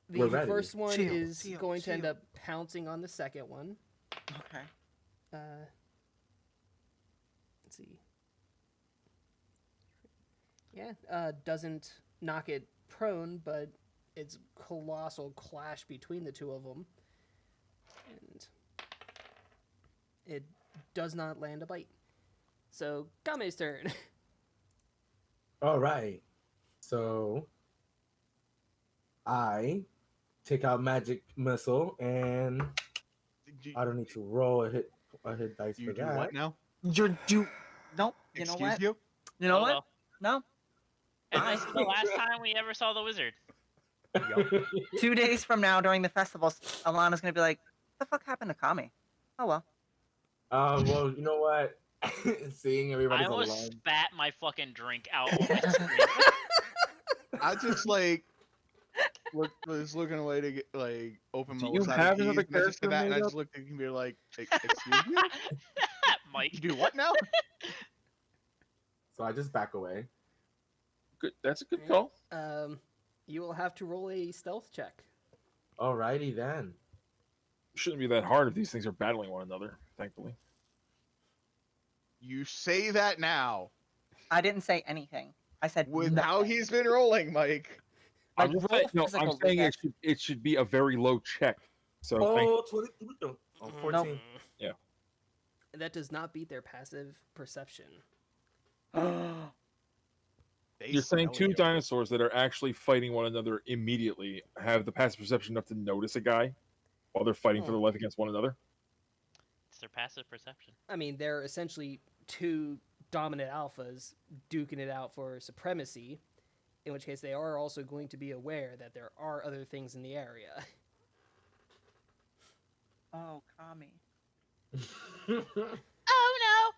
The We're ready. first one Shield, is shield, going to end shield. up pouncing on the second one. Okay. Let's see. Yeah, doesn't knock it prone, but it's colossal clash between the two of them, and it does not land a bite. So Kame's turn. All right. So I take out magic missile, and I don't need to roll a hit dice You for do that. what now? Nope. You know Excuse what? you? You know Oh, what? well. No. And this is the last time we ever saw the wizard. 2 days from now during the festival, Alana's gonna be like, "What the fuck happened to Kami?" Oh well. Well, you know what? Seeing I everybody's almost alone. spat my fucking drink out on my screen. I just was looking away to get open Do my you wasabi have keys, another and I just did character that, and I made just up? looked at the computer like, excuse you? Mike. You do what now? So I just back away. Good. That's a good call. You will have to roll a stealth check. Alrighty then. Shouldn't be that hard if these things are battling one another. Thankfully. You say that now. I didn't say anything. I said With nothing. how he's been rolling, Mike. Like, I'm just roll saying, no, I'm physical, saying Lucas. it should be a very low check. So Oh, 23. Oh, 14. Nope. Yeah. That does not beat their passive perception. You're saying two dinosaurs that are actually fighting one another immediately have the passive perception enough to notice a guy while they're fighting for their life against one another? It's their passive perception. I mean, they're essentially two dominant alphas duking it out for supremacy, in which case they are also going to be aware that there are other things in the area. Oh, Kami. Oh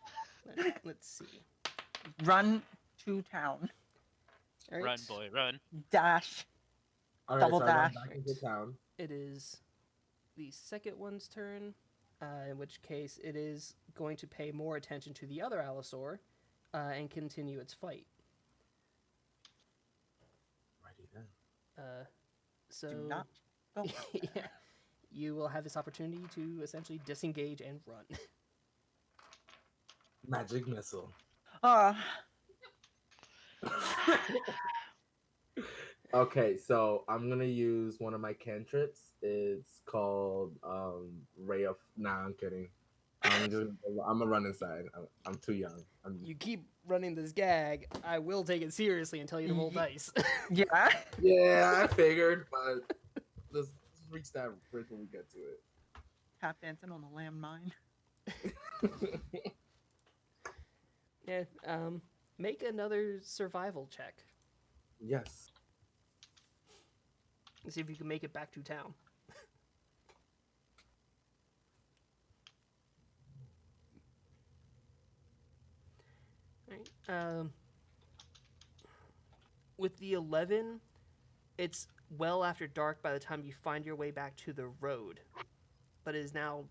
Let's see. Run to town. All right. Run, boy, run. Dash. All right, Double so I run dash. back into town. It is the second one's turn, in which case it is going to pay more attention to the other Allosaur and continue its fight. Righty then. So Do not go. yeah, you will have this opportunity to essentially disengage and run. Magic missile. Okay, so I'm gonna use one of my cantrips. It's called Ray of. Nah, I'm kidding. I'm gonna run inside. I'm too young. You keep running this gag, I will take it seriously and tell you to roll dice. Yeah. Yeah, I figured, but let's reach that bridge when we get to it. Tap dancing on the landmine. Yeah, make another survival check. Yes. See if you can make it back to town. Right. With the 11, it's well after dark by the time you find your way back to the road, but it is now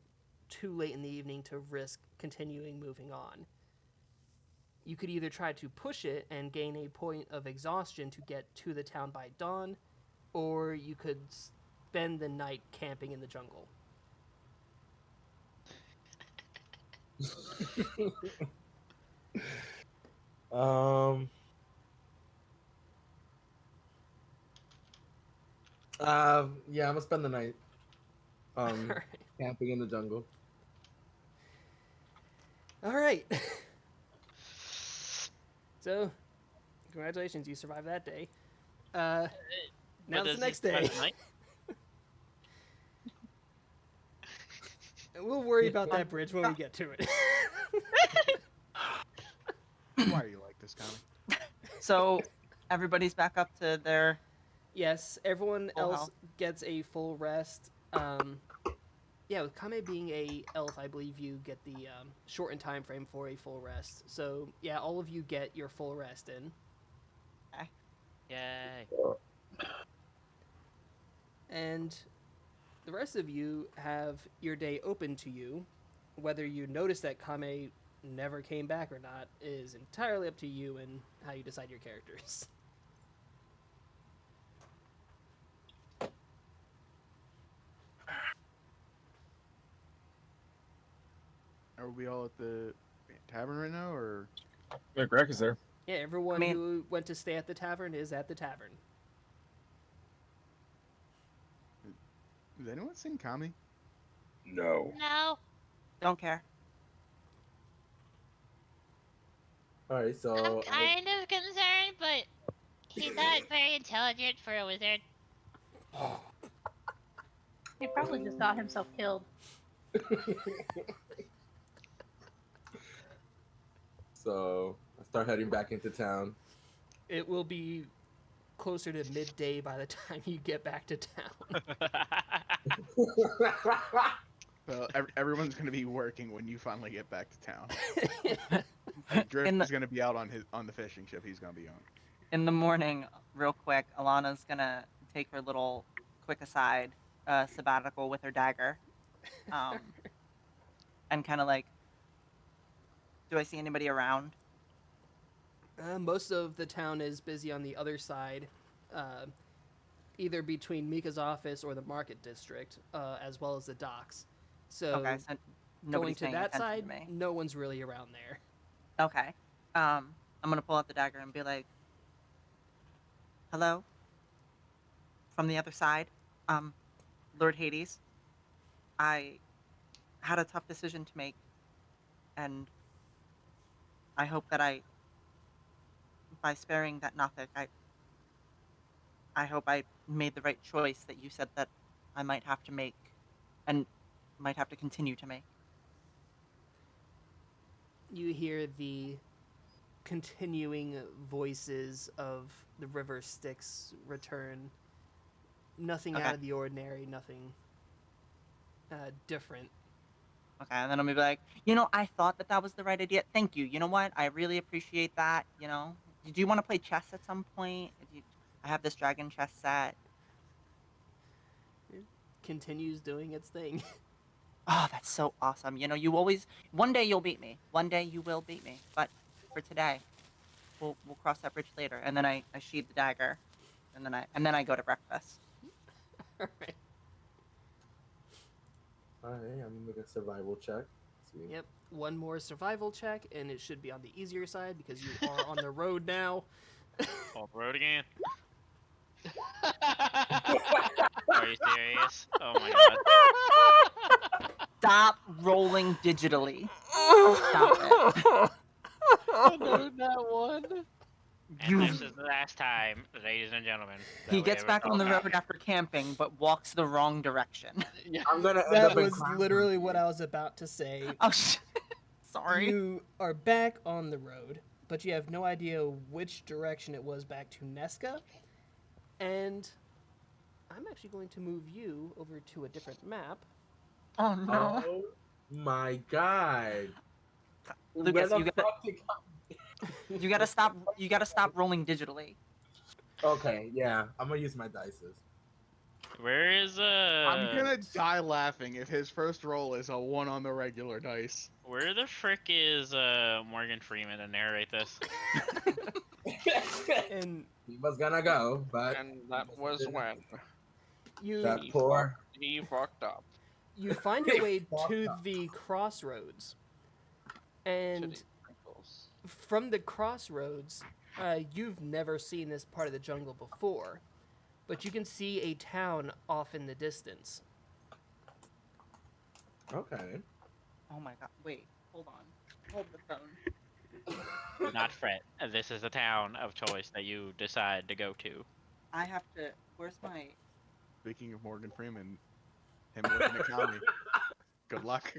too late in the evening to risk continuing moving on. you could either try to push it and gain a point of exhaustion to get to the town by dawn, or you could spend the night camping in the jungle. Um. Yeah, I'm gonna spend the night. Alright. Camping in the jungle. Alright. So, congratulations, you survived that day. Now But it's does the he next spend day. the night? We'll worry about that bridge when we get to it. Why are you like this, Connie? So everybody's back up to their. Yes, everyone Full else health. gets a full rest. Yeah, with Kame being a elf, I believe you get the shortened time frame for a full rest. So yeah, all of you get your full rest in. Yay. And the rest of you have your day open to you. Whether you notice that Kame never came back or not is entirely up to you and how you decide your characters. Are we all at the tavern right now, or? Yeah, Greg is there. Yeah, everyone I mean- who went to stay at the tavern is at the tavern. Has anyone seen Kami? No. No, Don't care. All right, so I'm kind of concerned, but he's not very intelligent for a wizard. He probably just got himself killed. So I start heading back into town. It will be closer to midday by the time you get back to town. Well, everyone's gonna be working when you finally get back to town. Like, Drift In the- is gonna be out on the fishing ship. He's gonna be on. In the morning, real quick, Alana's gonna take her little quick aside sabbatical with her dagger, and kind of like, do I see anybody around? Most of the town is busy on the other side, either between Mika's office or the market district, as well as the docks. So Okay, so going nobody's to paying that attention side, to me. no one's really around there. Okay. I'm gonna pull out the dagger and be like, "Hello? From the other side, Lord Hades. I had a tough decision to make, and I hope that by sparing that Nothic, I hope I made the right choice that you said that I might have to make, and might have to continue to make." You hear the continuing voices of the river Styx return. Nothing Okay. out of the ordinary, nothing different. Okay, and then I'm gonna be like, I thought that was the right idea. Thank you. You know what? I really appreciate that. Do you want to play chess at some point? I have this dragon chess set. Continues doing its thing. Oh, that's so awesome. One day you'll beat me. One day you will beat me. But for today, we'll cross that bridge later. And then I sheathe the dagger, and then I go to breakfast. Alright. All right, I'm gonna make a survival check. See. Yep. One more survival check, and it should be on the easier side because you are on the road now. On the road again? Are you serious? Oh my god. Stop rolling digitally. Stop it. I know that one. And You- this is the last time, ladies and gentlemen. that He we gets ever back on the talk. road after camping, but walks the wrong direction. Yeah. I'm gonna end That up in was crime. literally what I was about to say. Oh, shit. Sorry. You are back on the road, but you have no idea which direction it was back to Nesca. And I'm actually going to move you over to a different map. Oh, no. Oh my god. Lucas, Where the you gotta- fuck did You gotta stop. You gotta stop rolling digitally. Okay, yeah, I'm gonna use my dices. Where is I'm gonna die laughing if his first roll is a 1 on the regular dice. Where the frick is Morgan Freeman to narrate this? And He was gonna go, but And that was when you that poor. he fucked up. you find your way Fucked to up. the crossroads, to and the ankles. from the crossroads, you've never seen this part of the jungle before, but you can see a town off in the distance. Okay. Oh my god. Wait, hold on. Hold the phone. Do not fret. This is the town of choice that you decide to go to. I have to. Where's my. Speaking of Morgan Freeman, him looking at Kami. Good luck.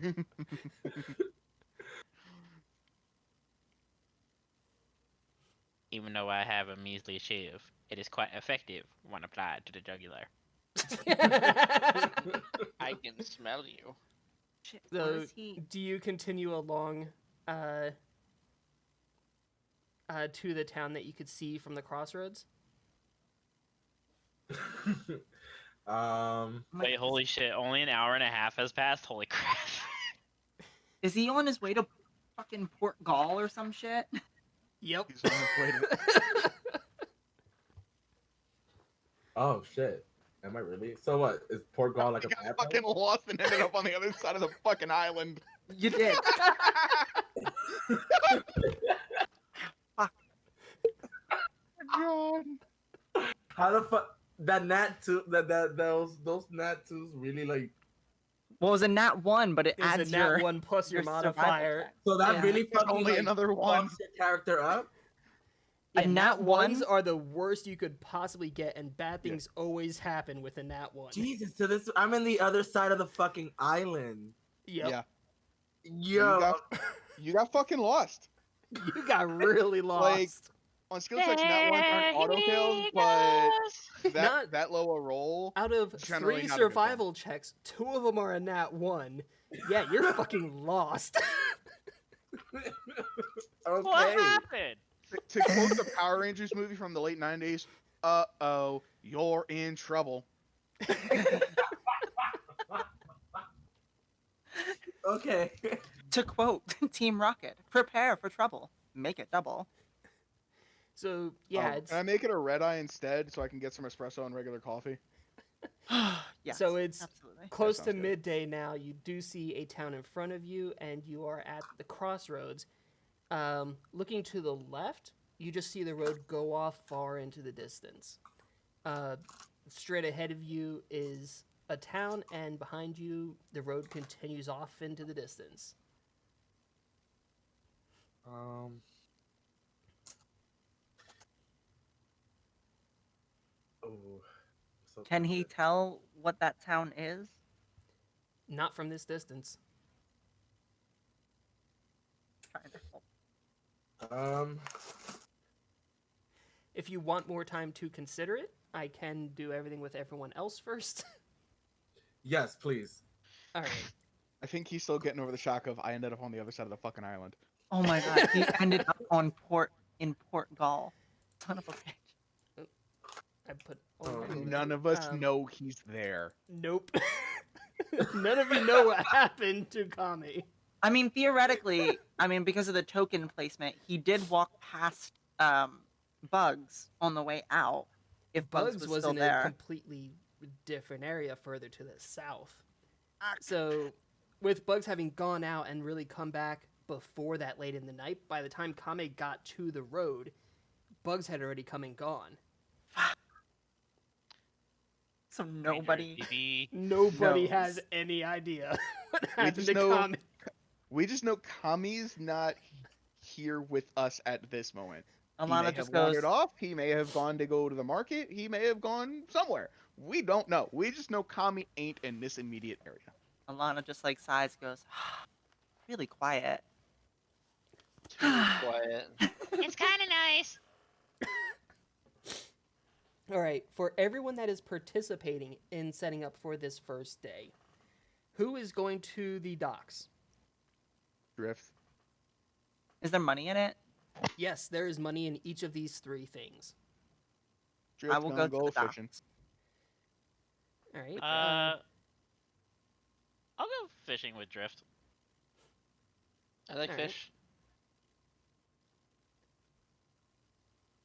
Even though I have a measly shiv, it is quite effective when applied to the jugular. I can smell you. Shit, where So, is he? do you continue along to the town that you could see from the crossroads? Oh my Wait, God, holy shit, only an hour and a half has passed? Holy crap. Is he on his way to fucking Port Gall or some shit? Yep. He's on his way to... Oh shit. Am I really? So what? Is Port Gall like a got bad fucking place? lost and ended up on the other side of the fucking island. You did. Fuck. God. How the fuck? That nat two, those nat twos really like. Well, it was a nat 1, but it It's adds a nat your 1 plus your survival modifier. check. So that Yeah. really It's fucking only like, another one. bumps your character up. A Yeah, nat ones 1? are the worst you could possibly get, and bad things always happen with a nat 1. Jesus, so this I'm in the other side of the fucking island. Yep. Yeah. Yo, You got fucking lost. You got really lost. On skill checks, nat ones aren't There auto he kills, but goes. Not- that low a roll. Out of Generally 3 not a good thing. survival checks, 2 of them are a nat 1. Yeah, you're fucking lost. okay. What happened? To quote the Power Rangers movie from the late 90s, uh-oh, you're in trouble. Okay. To quote Team Rocket, prepare for trouble. Make it double. So, yeah, it's Can I make it a red eye instead so I can get some espresso and regular coffee? Yes, So it's absolutely. close to sounds good. midday now. You do see a town in front of you, and you are at the crossroads. Looking to the left, you just see the road go off far into the distance. Straight ahead of you is a town, and behind you, the road continues off into the distance. Oh, so Can he tempted. tell what that town is? Not from this distance. Trying to help. If you want more time to consider it, I can do everything with everyone else first. Yes, please. All right. I think he's still getting over the shock of I ended up on the other side of the fucking island. Oh my god, he ended up on Port Gall. Son of a bitch. I put. Oh, None of us Um, know he's there. Nope. None of you know what happened to Kami. I mean, theoretically, because of the token placement, he did walk past Bugs on the way out. If Bugs was was still in a there. completely different area further to the south. So, with Bugs having gone out and really come back before that late in the night, by the time Kame got to the road, Bugs had already come and gone. So nobody. BB. Nobody knows. has any idea what We happened just to know Kame. We just know Kami's not here with us at this moment. He may Alana have just goes. wandered off. He may have gone to go to the market. He may have gone somewhere. We don't know. We just know Kami ain't in this immediate area. Alana just like sighs, goes, really quiet. Too quiet. It's kind of nice. All right, for everyone that is participating in setting up for this first day, who is going to the docks? Drift. Is there money in it? Yes, there is money in each of these 3 things. Drift I will gonna go to the fishing. docks. All right. I'll go fishing with Drift. I like Alright. fish.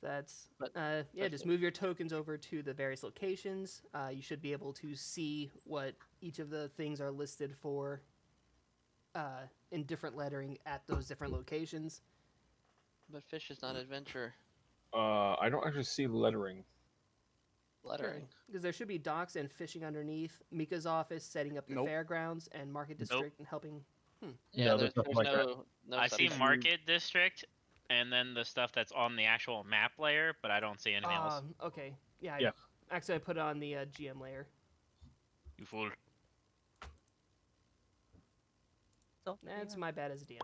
That's But- yeah. Just move your tokens over to the various locations. You should be able to see what each of the things are listed for in different lettering at those different locations. But fish is not adventure. I don't actually see lettering. Lettering. Because there should be docks and fishing underneath. Mika's office, setting up the Nope. fairgrounds, and market district, and helping. Yeah, No, there's there's nothing like that. no I see subject. Market District, and then the stuff that's on the actual map layer, but I don't see anything else. Okay. Yeah. Yeah. Actually, I put it on the GM layer. You fool. So, That's my bad as a DM.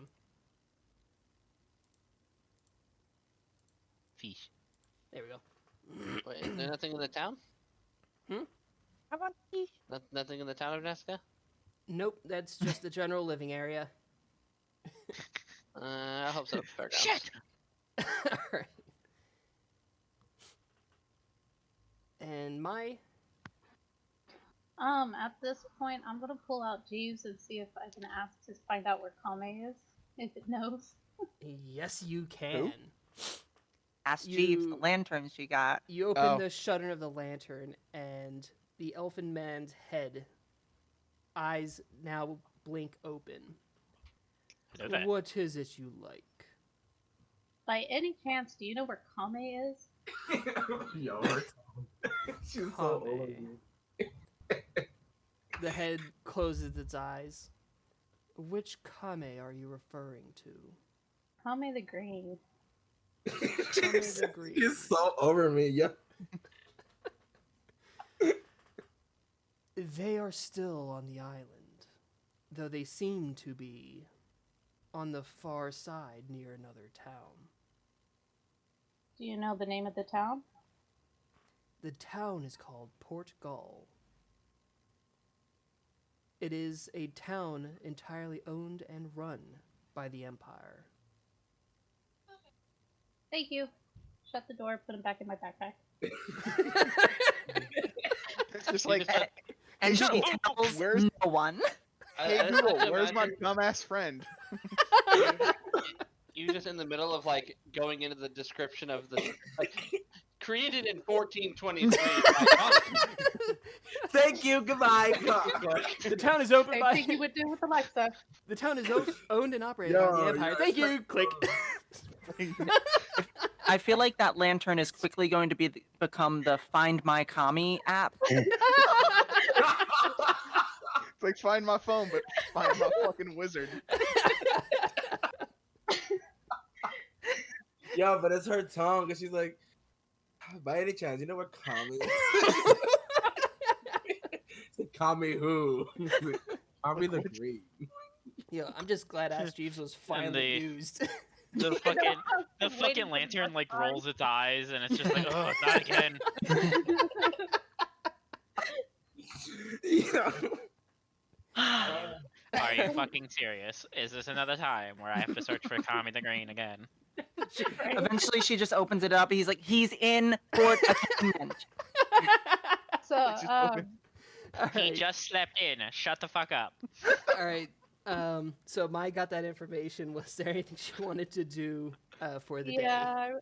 Fish. There we go. Wait, is there nothing in the town? I want fish. Nothing in the town of Nesca? Nope, that's just the general living area. I hope so. Fairgrounds. Shit! Alright. And my At this point, I'm gonna pull out Jeeves and see if I can ask to find out where Kame is, if it knows. yes, you can. Ask Jeeves the You- lantern she got. You open Oh. the shutter of the lantern, and the elfin man's head, eyes now blink open. I know that. What is it you like? By any chance, do you know where Kame is? Yo, her tongue. She's so Kame. over me. The head closes its eyes. Which Kame are you referring to? Kame the Green. She's agreed. so over me. Yeah. They are still on the island, though they seem to be on the far side near another town. Do you know the name of the town? The town is called Port Gall. It is a town entirely owned and run by the Empire. Thank you. Shut the door, put him back in my backpack. It's just You like, just- And she Hey, tells where's- no one. hey I just like Google, to where's my imagine dumbass friend? you just in the middle of like going into the description of the like created in 1423. Thank you. Goodbye. The town is opened Same by thing you would do with Alexa. the town is owned and operated by the Yo, Empire. yo, Thank it's you. Click. I feel like that lantern is quickly going to become the Find My Kami app. It's like find my phone, but find my fucking wizard. Yeah, but it's her tongue, cause she's like, by any chance, you know what Kami is? It's like, Kami who? Kami the Green. Yo, I'm just glad Ask Jeeves was finally the- used. The fucking the Waiting fucking for the lantern like time. rolls its eyes, and it's just like, oh, not again. Yeah. Are you fucking serious? Is this another time where I have to search for Kami the Green again? Eventually, she just opens it up. He's like, he's in Port Attainment. So, It's just open. All He right. just slept in. Shut the fuck up. All right. So Mai got that information. Was there anything she wanted to do for the day? yeah,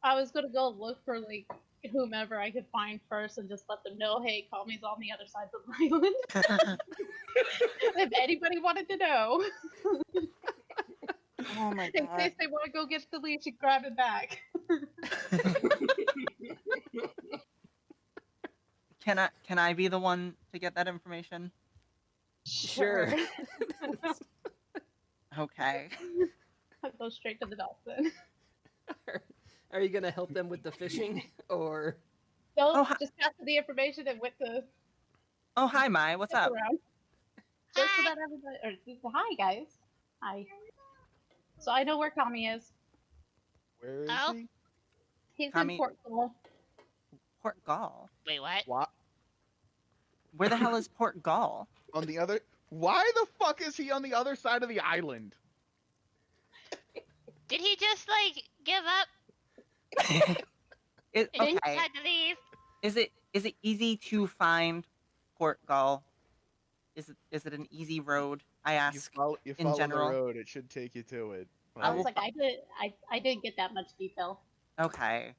I was gonna go look for like whomever I could find first and just let them know, hey, Kami's on the other side of the island. If anybody wanted to know, Oh my in god. case they want to go get the leash and grab it back. Can I be the one to get that information? Sure. Okay. I'll go straight to the dock then. Are you gonna help them with the fishing, or No, Oh, hi- just passed the information and went to Oh, hi, Mai. What's up? around. Just so Hi. that everybody, or hi guys, hi. So I know where Kami is. Where is Oh. he? He's Kami- in Port Gall. Port Gall. Wait, what? What? Where the hell is Port Gall? On the other? Why the fuck is he on the other side of the island? Did he just like give up and Okay. had to leave? Is it easy to find Port Gall? Is it an easy road? I You ask. follow in the general. road. It should take you to it. I was will- like, I didn't get that much detail. Okay.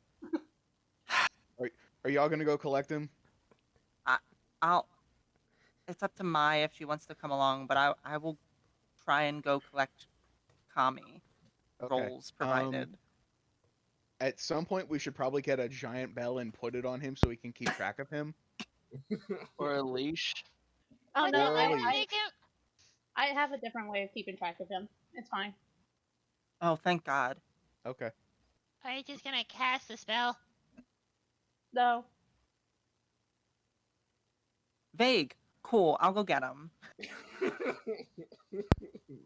Are y'all gonna go collect him? I'll. It's up to Mai if she wants to come along, but I will try and go collect Kami. Okay. Rolls provided. At some point, we should probably get a giant bell and put it on him so we can keep track of him. Or a leash. Oh But no, then Well, let's I make him. I have a different way of keeping track of him. It's fine. Oh, thank God. Okay. Are you just gonna cast a spell? No. Vague. Cool. I'll go get him.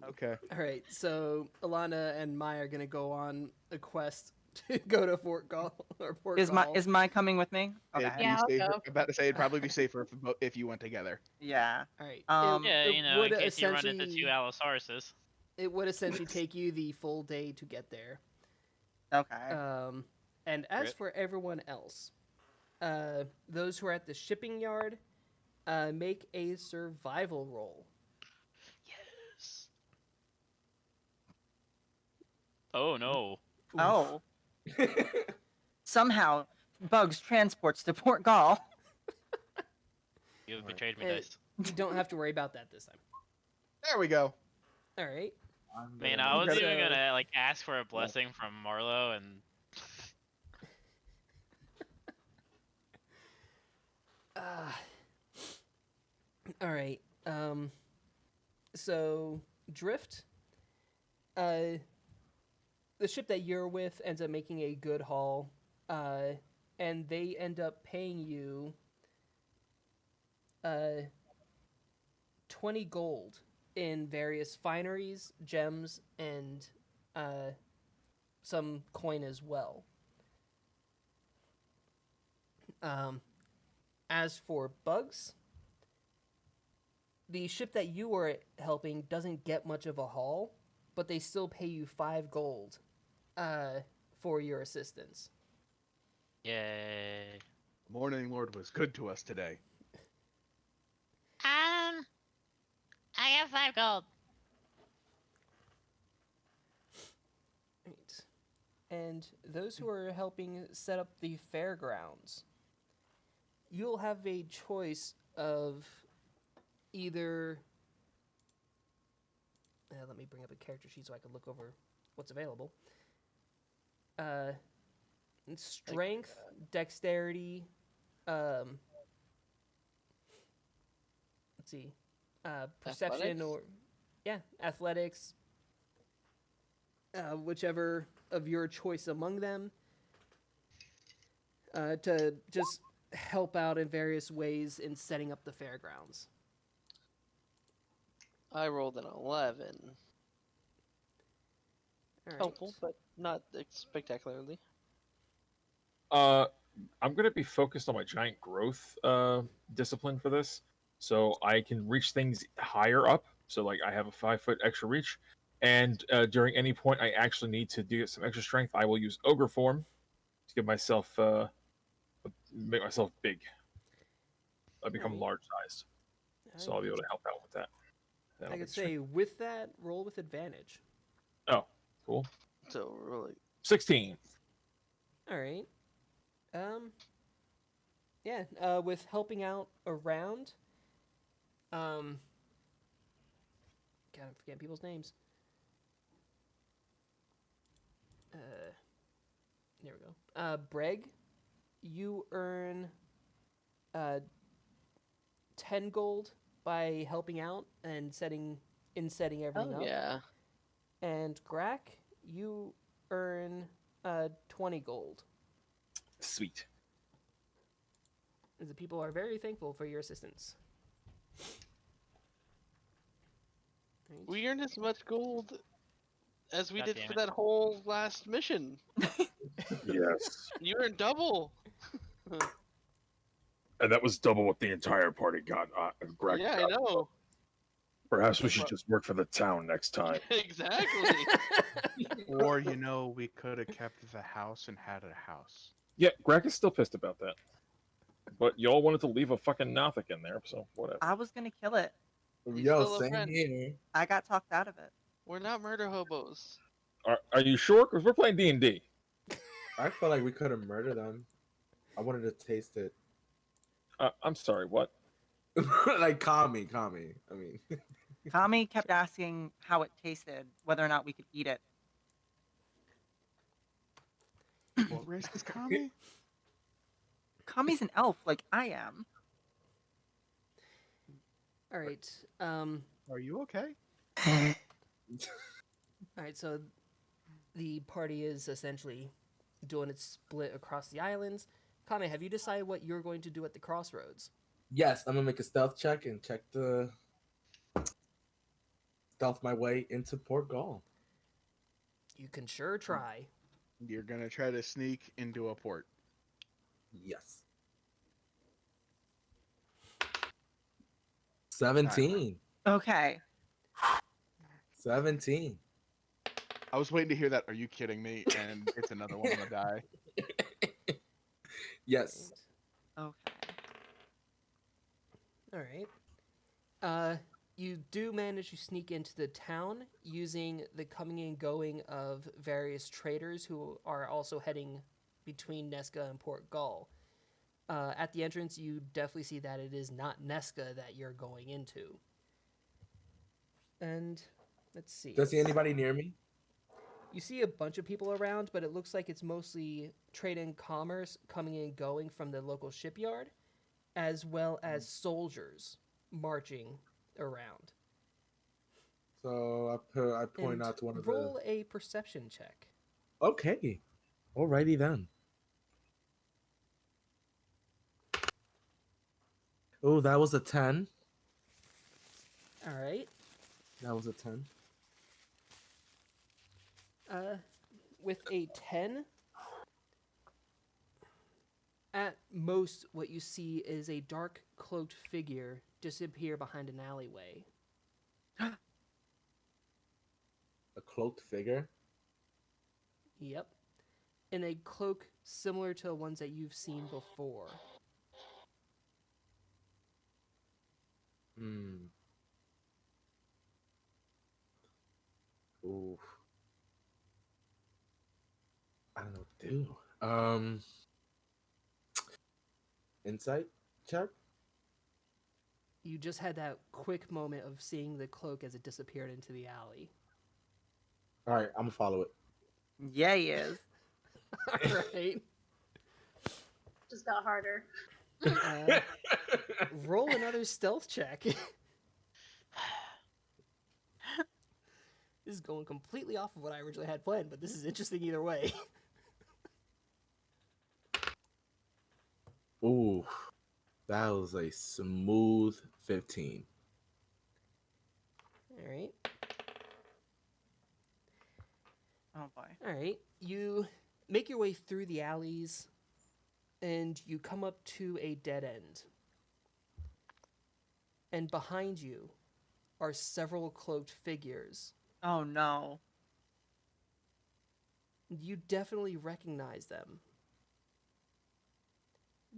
Okay. All right, so Alana and Maya are gonna go on a quest to go to Fort Gall or Port Is Gall. Mai coming with me? Okay. It'd be Yeah, I'll safer. go. I'm about to say it'd probably be safer if you went together. Yeah. All right. Yeah, it you know, would in case you run into essentially- two Allosauruses. It would essentially take you the full day to get there. Okay. And as Rip. for everyone else, those who are at the shipping yard, make a survival roll. Yes. Oh no. Oh. Somehow, Bugs transports to Port Gall. You have betrayed me, Eh, Dice. You don't have to worry about that this time. There we go. All right. Man, I was So- even gonna like ask for a blessing from Marlo, and All right. So Drift, the ship that you're with ends up making a good haul, and they end up paying you 20 gold in various fineries, gems, and some coin as well. As for Bugs, the ship that you were helping doesn't get much of a haul, but they still pay you 5 gold for your assistance. yay. Morning Lord was good to us today. I have 5 gold. Right. And those who are helping set up the fairgrounds, you'll have a choice of either. Let me bring up a character sheet so I can look over what's available. Strength, dexterity. Let's see. Perception Athletics? athletics. Whichever of your choice among them. To just help out in various ways in setting up the fairgrounds. I rolled an 11. All right. Helpful, but not spectacularly. I'm gonna be focused on my giant growth discipline for this, so I can reach things higher up. So like I have a 5-foot extra reach, and during any point I actually need to do some extra strength, I will use ogre form to give myself make myself big. I become Alright. large sized, so I'll be able to help out with that. That'll I be could strength. say with that, roll with advantage. Oh, cool. So really, 16. All right. Yeah. With helping out around. God, I'm forgetting people's names. There we go. Breg, you earn 10 gold by helping out and setting everything oh up. yeah. And Grack, you earn 20 gold. Sweet. The people are very thankful for your assistance. Right. We earned as much gold as we God did damn for it. that whole last mission. Yes. You earned double. And that was double what the entire party got. Greg Yeah, I got. know. Perhaps we should just work for the town next time. Exactly. Or we could have kept the house and had a house. Yeah, Greg is still pissed about that. But y'all wanted to leave a fucking Nothic in there, so whatever. I was gonna kill it. He's Yo, still a same friend. here. I got talked out of it. We're not murder hobos. Are you sure? Because we're playing D&D. I felt like we could have murdered them. I wanted to taste it. I'm sorry, what? Like, Kami. I mean, Kami kept asking how it tasted, whether or not we could eat it. What race is Kami? Kami's an elf, like I am. All right. Are you okay? All right. So the party is essentially doing its split across the islands. Kame, have you decided what you're going to do at the crossroads? yes, I'm gonna make a stealth check and check the stealth my way into Port Gaul. You can sure try. You're gonna try to sneak into a port. Yes. 17. Okay. 17. I was waiting to hear that. Are you kidding me? And it's another one on the die. Yes. Okay. All right. You do manage to sneak into the town using the coming and going of various traders who are also heading between Nesca and Port Gaul. At the entrance, you definitely see that it is not Nesca that you're going into. And let's see. Does see anybody near me? You see a bunch of people around, but it looks like it's mostly trade and commerce coming and going from the local shipyard, as well as soldiers marching around. So I point And out to one of roll a perception check. the. Okay. Alrighty then. Oh, that was a 10. All right. That was a 10. With a 10, at most, what you see is a dark cloaked figure disappear behind an alleyway. A cloaked figure. Yep. In a cloak similar to the ones that you've seen before. Ooh. I don't know what to do. Insight check? You just had that quick moment of seeing the cloak as it disappeared into the alley. Alright, I'm gonna follow it. Yeah, he is. All right. Just got harder. Roll another stealth check. This is going completely off of what I originally had planned, but this is interesting either way. Ooh. That was a smooth 15. All right. Oh boy. All right. You make your way through the alleys and you come up to a dead end. And behind you are several cloaked figures. Oh no. You definitely recognize them.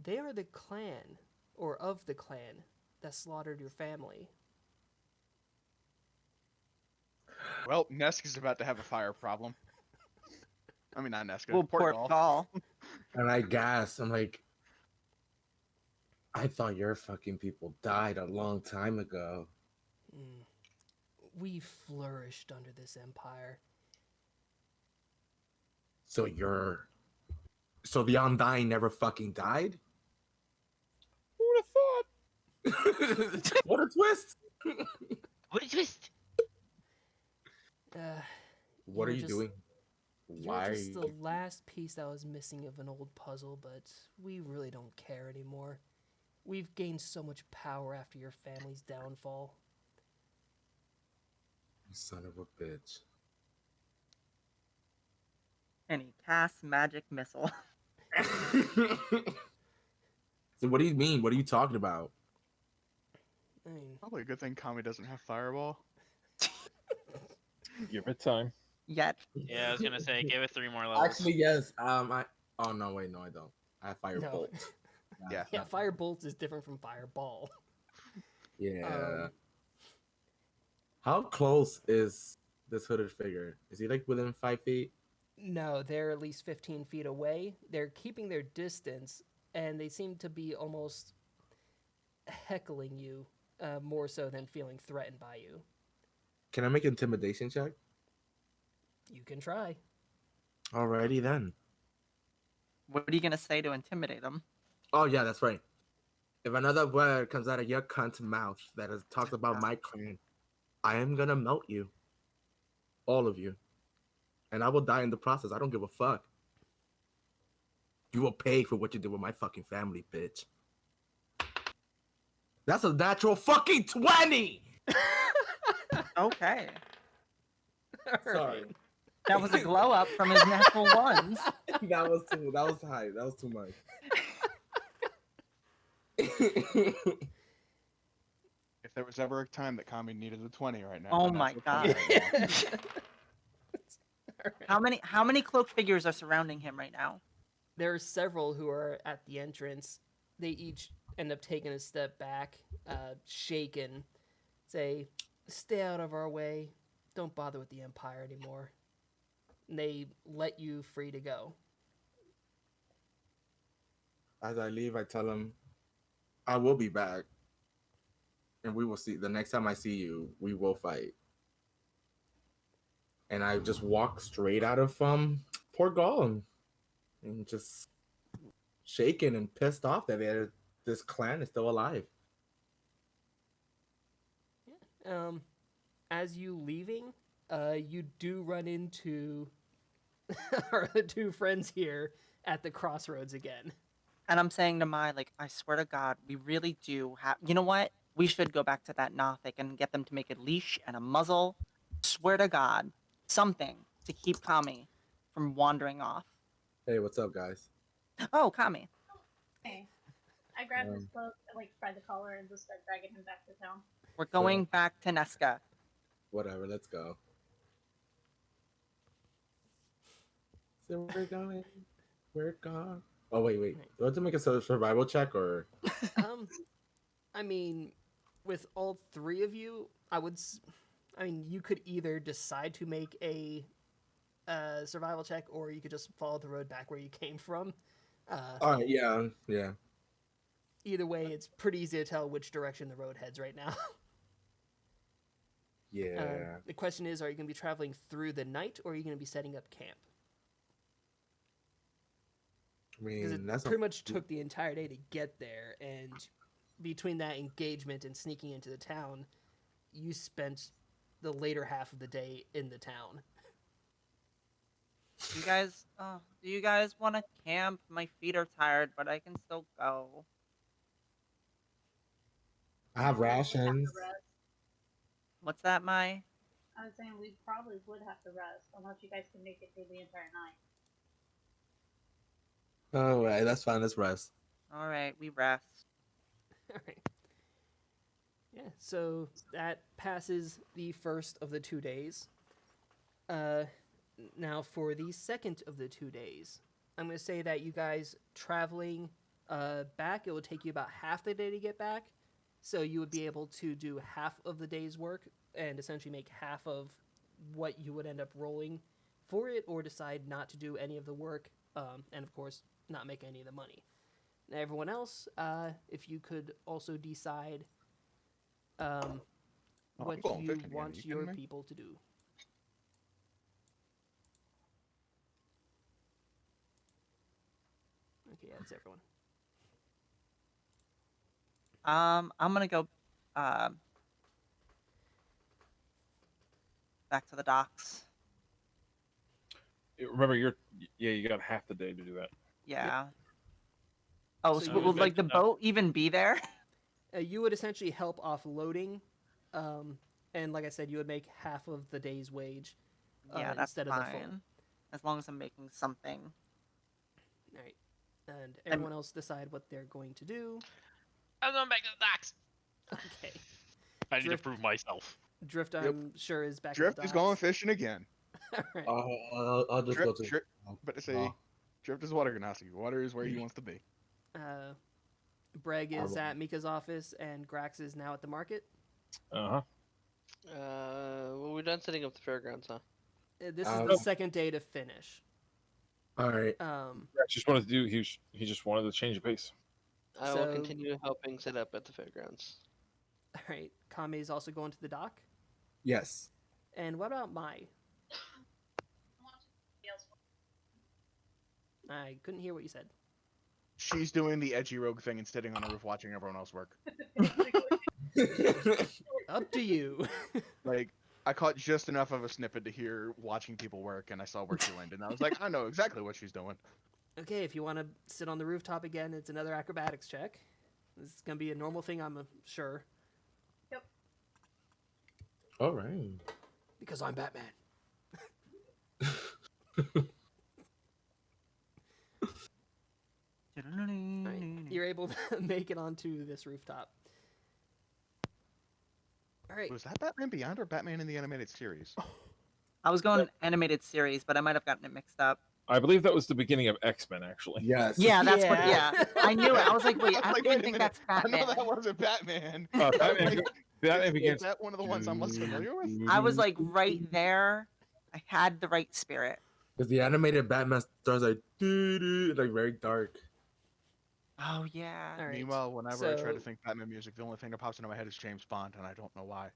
They are the clan, or of the clan, that slaughtered your family. Well, Neska's about to have a fire problem. I mean, not Neska. Well, Port Gaul. And I gasped. I'm like, I thought your fucking people died a long time ago. We flourished under this empire. So the Undying never fucking died? Who would have thought? What a twist! What a twist! What are you doing? You're Why? just the last piece that was missing of an old puzzle, but we really don't care anymore. We've gained so much power after your family's downfall. Son of a bitch. And he casts magic missile. So what do you mean? What are you talking about? I mean, Probably a good thing Kami doesn't have fireball. Give it time. Yet. Yeah, I was gonna say, give it 3 more levels. Actually, yes. Oh no, wait, no, I don't. I have firebolt. Yeah. Yeah, fire bolts is different from fireball. Yeah. How close is this hooded figure? Is he like within 5 feet? No, they're at least 15 feet away. They're keeping their distance, and they seem to be almost heckling you more so than feeling threatened by you. Can I make an intimidation check? You can try. Alrighty then. What are you gonna say to intimidate him? Oh yeah, that's right. If another word comes out of your cunt's mouth that talks about my clan, I am gonna melt you. All of you. And I will die in the process. I don't give a fuck. You will pay for what you did with my fucking family, bitch. That's a natural fucking 20! Okay. Sorry. That was a glow up from his natural ones. That was high. That was too much. If there was ever a time that Kami needed a 20 right now. Oh then my that's the time God. right now. How many cloaked figures are surrounding him right now? There are several who are at the entrance. They each end up taking a step back, shaken, say, "Stay out of our way. Don't bother with the Empire anymore." And they let you free to go. As I leave, I tell him, I will be back. And we will see. The next time I see you, we will fight. And I just walk straight out of Port Gollum. And just shaken and pissed off that this clan is still alive. As you leaving, you do run into our two friends here at the crossroads again. And I'm saying to Mai, like, I swear to God, we really do have. You know what? We should go back to that Nothic and get them to make a leash and a muzzle. Swear to God, something to keep Kami from wandering off. Hey, what's up, guys? Oh, Kami. Hey. I grabbed his cloak, like, by the collar and just start dragging him back to town. We're going back to Nesca. Whatever, let's go. So we're going. We're gone. Oh, wait. Do I have to make a survival check or? I mean, with all three of you, you could either decide to make a survival check, or you could just follow the road back where you came from. All right, yeah. Either way, it's pretty easy to tell which direction the road heads right now. Yeah. The question is, are you going to be traveling through the night, or are you going to be setting up camp? I Because mean, it pretty much took the entire day to get there, and between that engagement and sneaking into the town, you spent the later half of the day in the town. Do you guys want to camp? My feet are tired, but I can still go. I have rations. What's that, Mai? I was saying we probably would have to rest, unless you guys can make it through the entire night. All right, that's fine. Let's rest. All right, we rest. All right. Yeah, so that passes the first of the 2 days. Now for the second of the 2 days, I'm going to say that you guys traveling back, it will take you about half the day to get back. So you would be able to do half of the day's work and essentially make half of what you would end up rolling for it, or decide not to do any of the work, and of course, not make any of the money. Now, everyone else, if you could also decide what I'm going you fishing again. want You your kidding me? people to do. Okay, that's everyone. I'm gonna go back to the docks. Remember, you got half the day to do that. Yeah. Oh, So so you will like the mentioned that- boat even be there? You would essentially help offloading, and like I said, you would make half of the day's wage Yeah, that's instead of the full. fine. As long as I'm making something. All right, and everyone else decide what they're going to do. I'm going back to the docks. Okay, I need to Drift- prove myself. Drift, I'm sure is back. Drift at the is going docks. fishing again. All right. I'll just go Drift, to. but to say, Drift is water ganassi. Water is where he wants to be. Breg is at Mika's office, and Grax is now at the market. Uh huh. Well, we're done setting up the fairgrounds, huh? This is the second day to finish. All right. I just wanted to do. He just wanted to change the pace. I So- will continue helping set up at the fairgrounds. All right. Kame is also going to the dock. Yes. And what about Mai? I couldn't hear what you said. She's doing the edgy rogue thing and sitting on a roof watching everyone else work. Up to you. Like, I caught just enough of a snippet to hear watching people work, and I saw where she landed, and I was like, I know exactly what she's doing. Okay, if you want to sit on the rooftop again, it's another acrobatics check. This is going to be a normal thing, I'm sure. All right. Because I'm Batman. Right. You're able to make it onto this rooftop. All right. Was that Batman Beyond or Batman in the animated series? I was going animated series, but I might have gotten it mixed up. I believe that was the beginning of X-Men, actually. Yes. Yeah, that's what. Yeah. Yeah, I knew it. I was like, wait, I Like, don't wait a think minute, that's I Batman. know that wasn't Batman. Batman, Batman Is begins. that one of the ones I'm less familiar with? I was like right there. I had the right spirit. Because the animated Batman starts like, doo-doo, like very dark. Oh yeah. All right. Meanwhile, whenever I try to So- think Batman music, the only thing that pops into my head is James Bond, and I don't know why.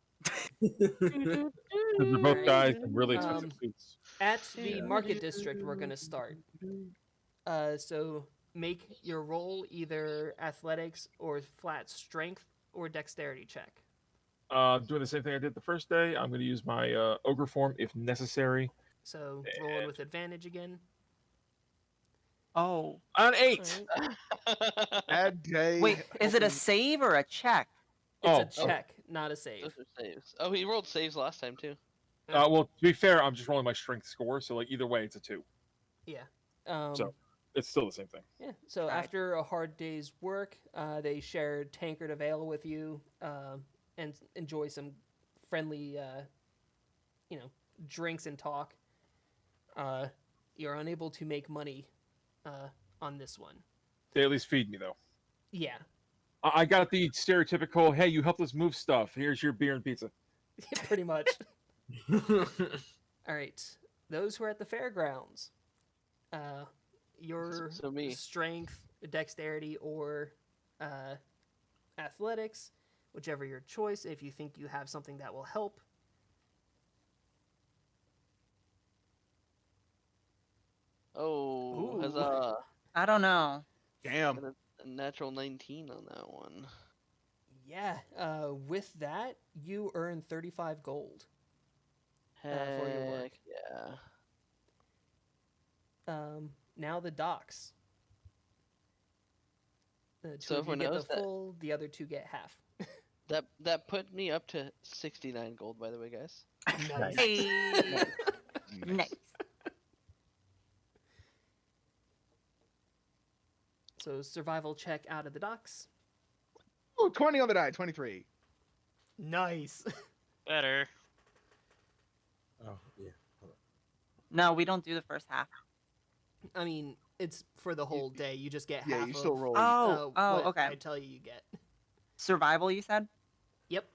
Because they're both guys in really expensive suits. At the market district, we're going to start. So make your roll either athletics or flat strength or dexterity check. Doing the same thing I did the first day. I'm going to use my ogre form if necessary. So rolling with advantage again. Oh, On 8. All right. Bad day. wait, is it a save or a check? It's Oh, a check, not a save. Those are saves. Oh, he rolled saves last time too. well, to be fair, I'm just rolling my strength score, so like either way, it's a 2. Yeah. So it's still the same thing. Yeah. So Right. after a hard day's work, they share tankard of ale with you and enjoy some friendly, drinks and talk. You're unable to make money on this one. They at least feed me though. Yeah. I got the stereotypical, hey, you helped us move stuff. Here's your beer and pizza. Pretty much. All right. Those who are at the fairgrounds, your So me. strength, dexterity, or athletics, whichever your choice, if you think you have something that will help. Oh, Ooh. huzzah! I don't know. Damn. Got a natural 19 on that one. Yeah. With that, you earn 35 gold. For your work. Heck yeah. Now the docks. The two So of you everyone get knows the that- full, the other two get half. That put me up to 69 gold, by the way, guys. Nice. Hey, nice. So survival check out of the docks. Oh, 20 on the die, 23. Nice. Better. Oh, yeah. No, we don't do the first half. I mean, it's for the whole day. You just get Yeah, half you of still roll. Oh, what okay. I tell you get. Survival, you said? Yep.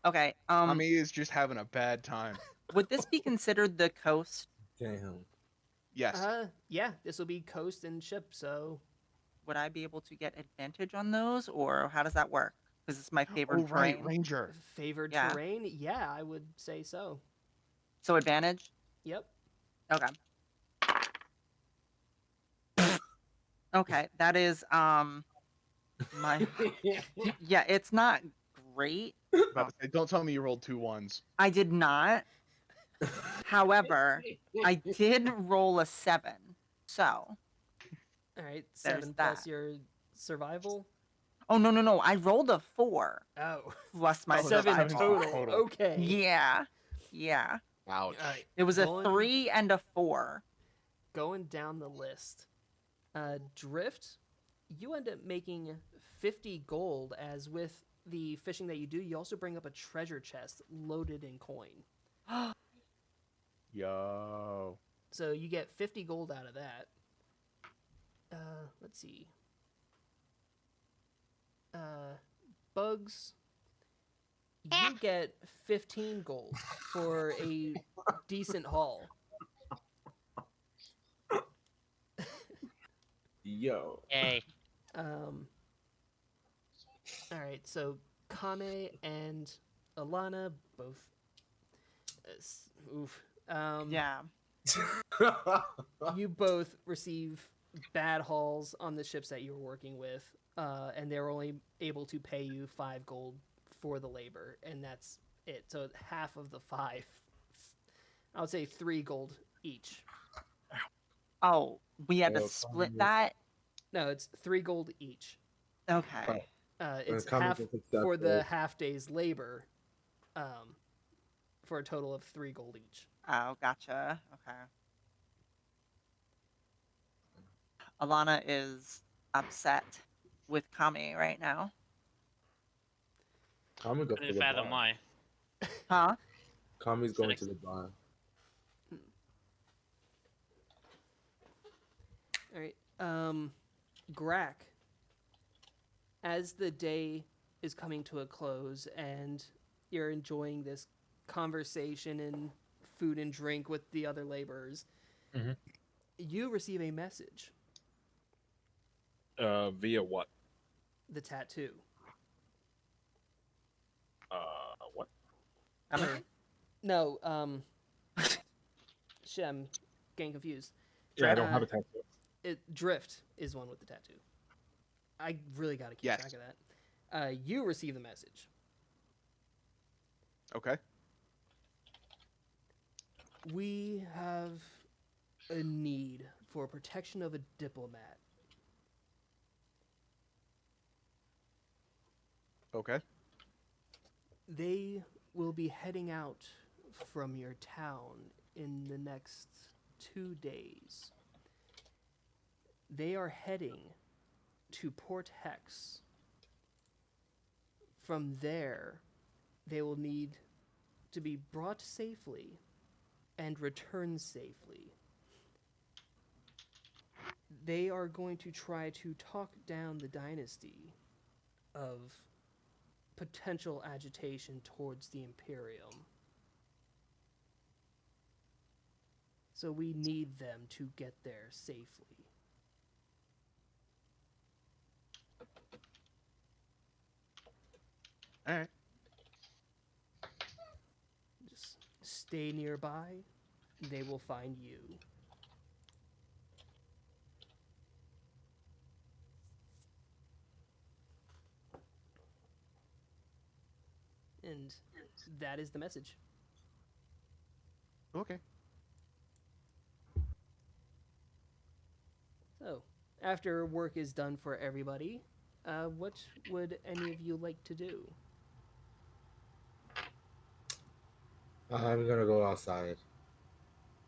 Okay. Tommy is just having a bad time. Would this be considered the coast? Damn. Yes. Yeah, this will be coast and ship, so Would I be able to get advantage on those, or how does that work? Because it's my favorite Oh, right, terrain. Ranger. favored Yeah. terrain. Yeah, I would say so. So advantage. Yep. Okay. Okay, that is my yeah. It's not great. About to say, don't tell me you rolled 2 1s. I did not. However, I did roll a 7. So, All right, 7 plus that. your survival. oh no! I rolled a 4 Oh, plus my Oh, 7 survival. total. total. Okay. Yeah. Ouch. All right. It was a Going- 3 and a 4. Going down the list. Drift, you end up making 50 gold, as with the fishing that you do, you also bring up a treasure chest loaded in coin. Yo. So you get 50 gold out of that. Let's see. Bugs, Eh. you get 15 gold for a decent haul. Yo. Yay. All right, so Kame and Alana both. Oof. Yeah. You both receive bad hauls on the ships that you were working with, and they're only able to pay you 5 gold for the labor, and that's it. So half of the 5, I would say 3 gold each. Oh, we had to Oh, split fine. that. No, it's 3 gold each. Okay. It's Kame half gets accepted. for the half day's labor, for a total of 3 gold each. Oh, gotcha. Okay. Alana is upset with Kami right now. Kame goes to Couldn't the fathom bar. why. Huh? Kame's going to the bar. All right. Grack, as the day is coming to a close and you're enjoying this conversation and food and drink with the other laborers, Mhm. you receive a message. Via what? The tattoo. What? Emily? No, shit, I'm getting confused. Yeah, I don't have a tattoo. Drift is one with the tattoo. I really got to keep Yes. track of that. You receive the message. Okay. We have a need for protection of a diplomat. Okay. They will be heading out from your town in the next 2 days. They are heading to Port Hex. From there, they will need to be brought safely and return safely. They are going to try to talk down the dynasty of potential agitation towards the Imperium. So we need them to get there safely. All right. Just stay nearby. They will find you. And that is the message. Okay. So, after work is done for everybody, what would any of you like to do? I'm gonna go outside.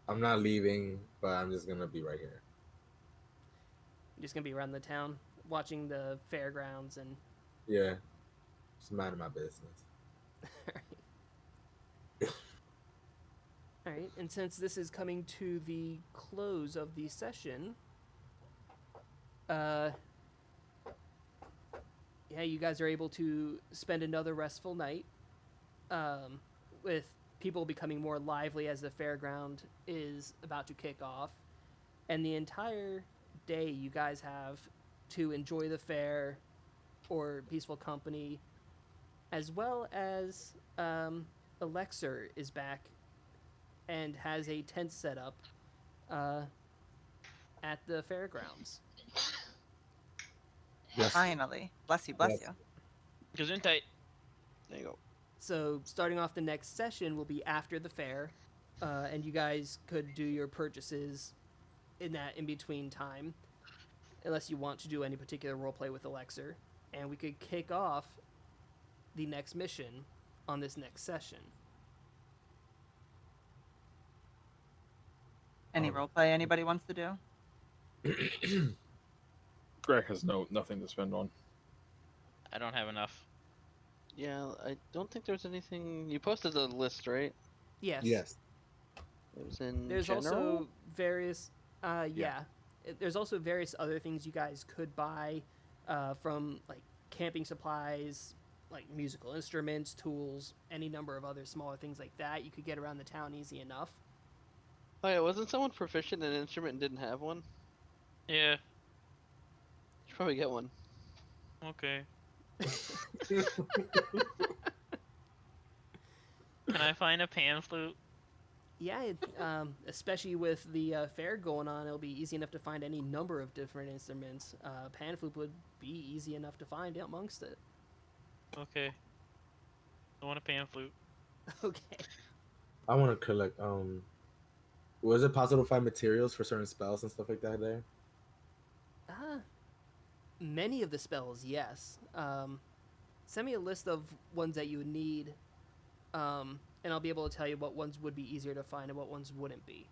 I'm not leaving, but I'm just gonna be right here. You're just gonna be around the town, watching the fairgrounds and. Yeah. Just minding my business. All right, and since this is coming to the close of the session, yeah, you guys are able to spend another restful night, with people becoming more lively as the fairground is about to kick off, and the entire day you guys have to enjoy the fair or peaceful company, as well as Alexer is back and has a tent set up at the fairgrounds. Yes. Finally. Bless you, bless Yes. you. Gesundheit. There you go. So starting off the next session will be after the fair, and you guys could do your purchases in that in-between time, unless you want to do any particular roleplay with Alexer, and we could kick off the next mission on this next session. Any roleplay anybody wants to do? Greg has nothing to spend on. I don't have enough. Yeah, I don't think there's anything. You posted the list, right? Yes. Yes. It was in There's general? also various, yeah. There's also various other things you guys could buy, from like camping supplies, like musical instruments, tools, any number of other smaller things like that. You could get around the town easy enough. Oh yeah, wasn't someone proficient in an instrument and didn't have one? Yeah. Should probably get one. Okay. Can I find a pan flute? Yeah, especially with the fair going on, it'll be easy enough to find any number of different instruments. Pan flute would be easy enough to find amongst it. Okay. I want a pan flute. Okay. I want to collect. Was it possible to find materials for certain spells and stuff like that there? Many of the spells, yes. Send me a list of ones that you would need, and I'll be able to tell you what ones would be easier to find and what ones wouldn't be.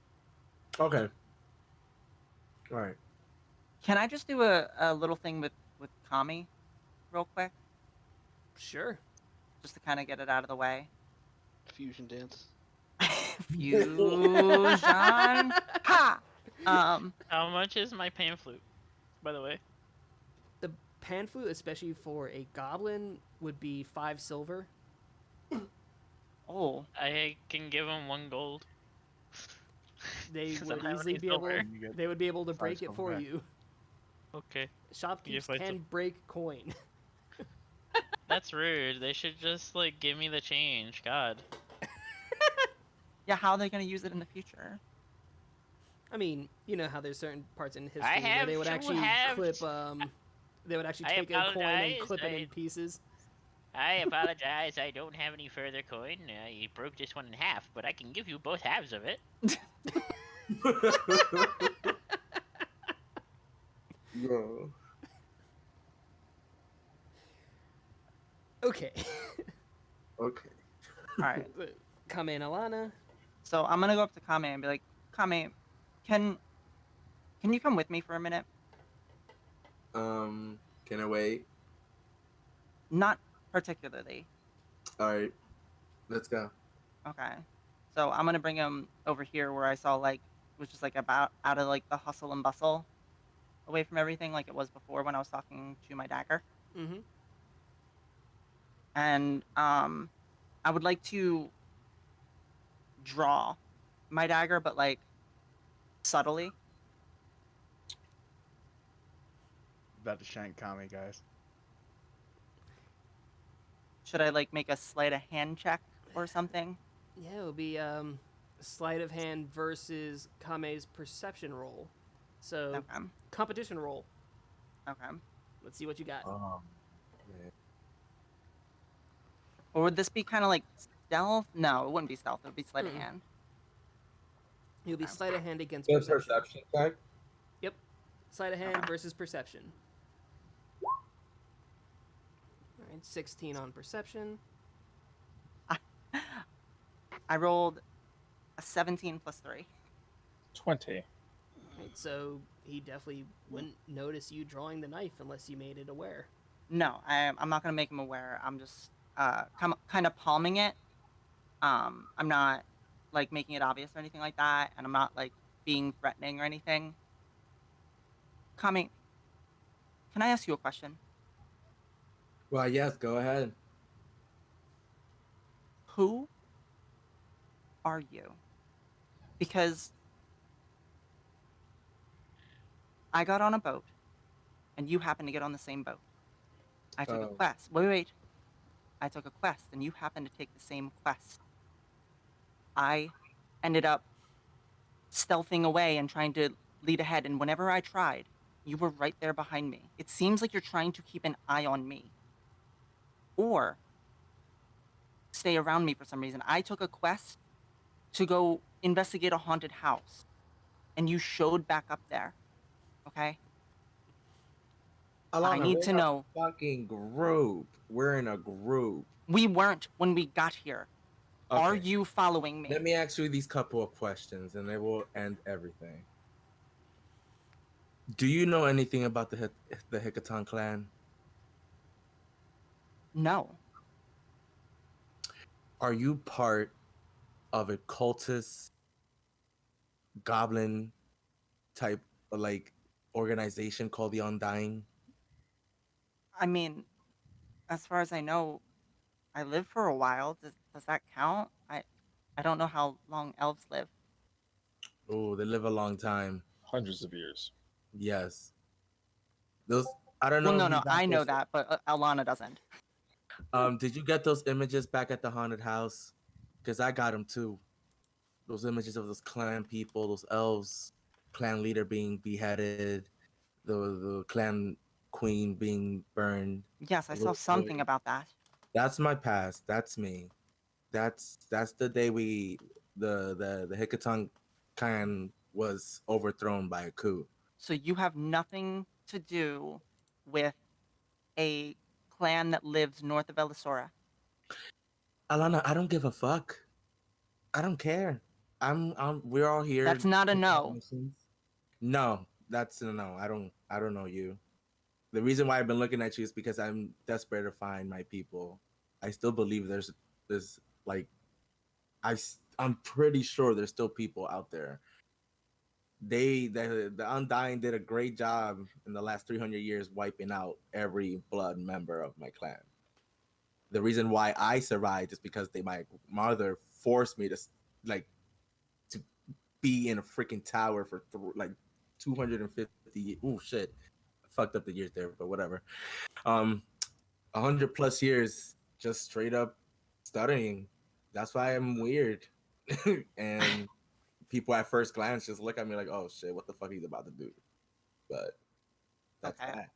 Okay. All right. Can I just do a little thing with Kami, real quick, Sure. just to kind of get it out of the way? Fusion dance. Fusion. Ha. How much is my pan flute, by the way? The pan flute, especially for a goblin, would be 5 silver. Oh. I can give him 1 gold. They 'Cause I would don't have easily any be able. silver. You get They would be able to 5 break it silver for back. you. Okay. Shopkeepers five can break coin. That's rude. They should just like give me the change. God. Yeah, how are they going to use it in the future? I mean, you know how there's certain parts in history I where have they would two actually halves. clip. They would actually I take a coin and apologize, clip it in I- pieces. I apologize. I don't have any further coin. I broke this one in half, but I can give you both halves of it. Yo. Okay. Okay. All right. Kame and Alana. So I'm going to go up to Kame and be like, Kame, can you come with me for a minute? Can I wait? Not particularly. All right. Let's go. Okay. So I'm gonna bring him over here where I saw like was just like about out of like the hustle and bustle, away from everything like it was before when I was talking to my dagger. Mm-hmm. And I would like to draw my dagger, but like subtly. About to shank Kami, guys. Should I like make a sleight of hand check or something? Yeah, it would be sleight of hand versus Kame's perception roll. So Okay. competition roll. Okay. Let's see what you got. Yeah. Or would this be kind of like stealth? No, it wouldn't be stealth. It would be sleight of Mm-mm. hand. You'll be Okay. sleight of hand against Good perception. perception check. Yep. Sleight of hand versus perception. All right, 16 on perception. I rolled a 17 plus 3. 20. Right, so he definitely wouldn't notice you drawing the knife unless you made it aware. No, I'm not gonna make him aware. I'm just kind of palming it. I'm not like making it obvious or anything like that, and I'm not like being threatening or anything. Kami, can I ask you a question? Well, yes. Go ahead. Who are you? Because I got on a boat, and you happened to get on the same boat. I took a Oh. quest. Wait. I took a quest, and you happened to take the same quest. I ended up stealthing away and trying to lead ahead, and whenever I tried, you were right there behind me. It seems like you're trying to keep an eye on me. Or stay around me for some reason. I took a quest to go investigate a haunted house, and you showed back up there. Okay? Alana, need we're to in a know. Fucking group. We're in a group. We weren't when we got here. Are Okay. you following me? Let me ask you these couple of questions, and it will end everything. Do you know anything about the Hikaton clan? No. Are you part of a cultist, goblin type like organization called the Undying? I mean, as far as I know, I lived for a while. Does that count? I don't know how long elves live. Oh, they live a long time. Hundreds of years. Yes. Those I don't Well, know no, if you no, got I know those. that, but Alana doesn't. Did you get those images back at the haunted house? Because I got them too. Those images of those clan people, those elves, clan leader being beheaded, the clan queen being burned. Yes, I The saw little something boy. about that. That's my past. That's me. That's the day the Hikaton clan was overthrown by a coup. So you have nothing to do with a clan that lives north of Elisora. Alana, I don't give a fuck. I don't care. We're all here. That's not a to have no. missions. No, that's a no. I don't know you. The reason why I've been looking at you is because I'm desperate to find my people. I still believe there's like I'm pretty sure there's still people out there. The Undying did a great job in the last 300 years wiping out every blood member of my clan. The reason why I survived is because my mother forced me to like to be in a freaking tower for like 250. Oh shit, I fucked up the years there, but whatever. 100 plus years just straight up studying. That's why I'm weird. And people at first glance just look at me like, oh shit, what the fuck he's about to do. But that's Okay. that.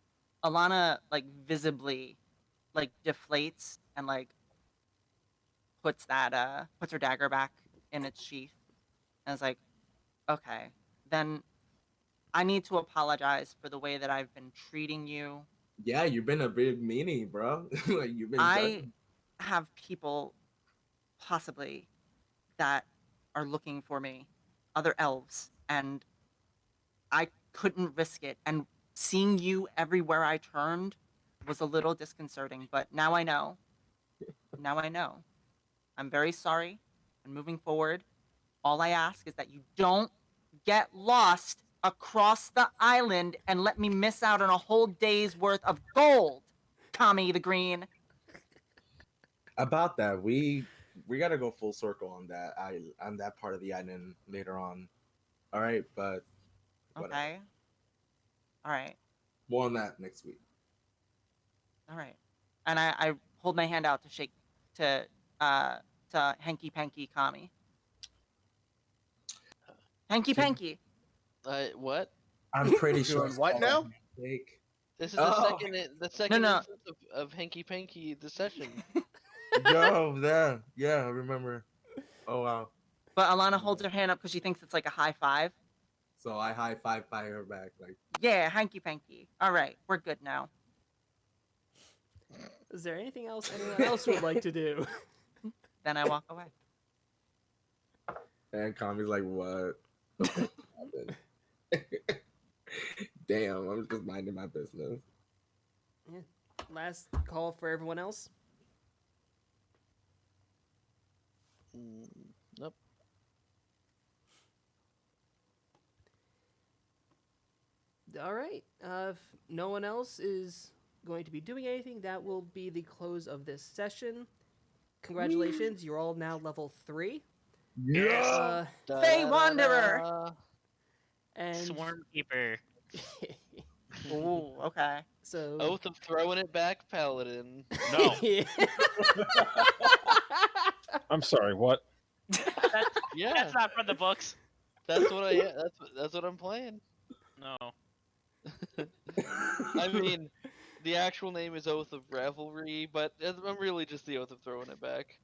Alana like visibly like deflates and like puts her dagger back in its sheath and is like, okay, then I need to apologize for the way that I've been treating you. Yeah, you've been a big meanie, bro. Like you've been I done. have people possibly that are looking for me, other elves, and I couldn't risk it. And seeing you everywhere I turned was a little disconcerting, but now I know. Now I know. I'm very sorry. And moving forward, all I ask is that you don't get lost across the island and let me miss out on a whole day's worth of gold, Tommy the Green. About that, we gotta go full circle on that part of the island later on. All right, but whatever. Okay. All right. More on that next week. All right. And I hold my hand out to shake to Hanky Panky Kami. Hanky Panky. What? I'm pretty sure. Doing what now? Mistake. This is Oh. the second no. instance of Hanky Panky the session. Yo, yeah, I remember. Oh wow. But Alana holds her hand up because she thinks it's like a high five. So I high five by her back, like Yeah, Hanky Panky. All right, we're good now. Is there anything else anyone else would like to do? Then I walk away. and Kami's like, what? The fuck happened? Damn, I'm just minding my business. Yeah. Last call for everyone else. Nope. All right. If no one else is going to be doing anything, that will be the close of this session. Congratulations, you're all now level 3. Yeah. Fey Wanderer! And Swarm Keeper. Ooh, okay. so Oath of throwing it back, Paladin. No. I'm sorry. What? Yeah, That's not from the books. that's what I'm playing. No. I mean, the actual name is Oath of Revelry, but I'm really just the Oath of throwing it back.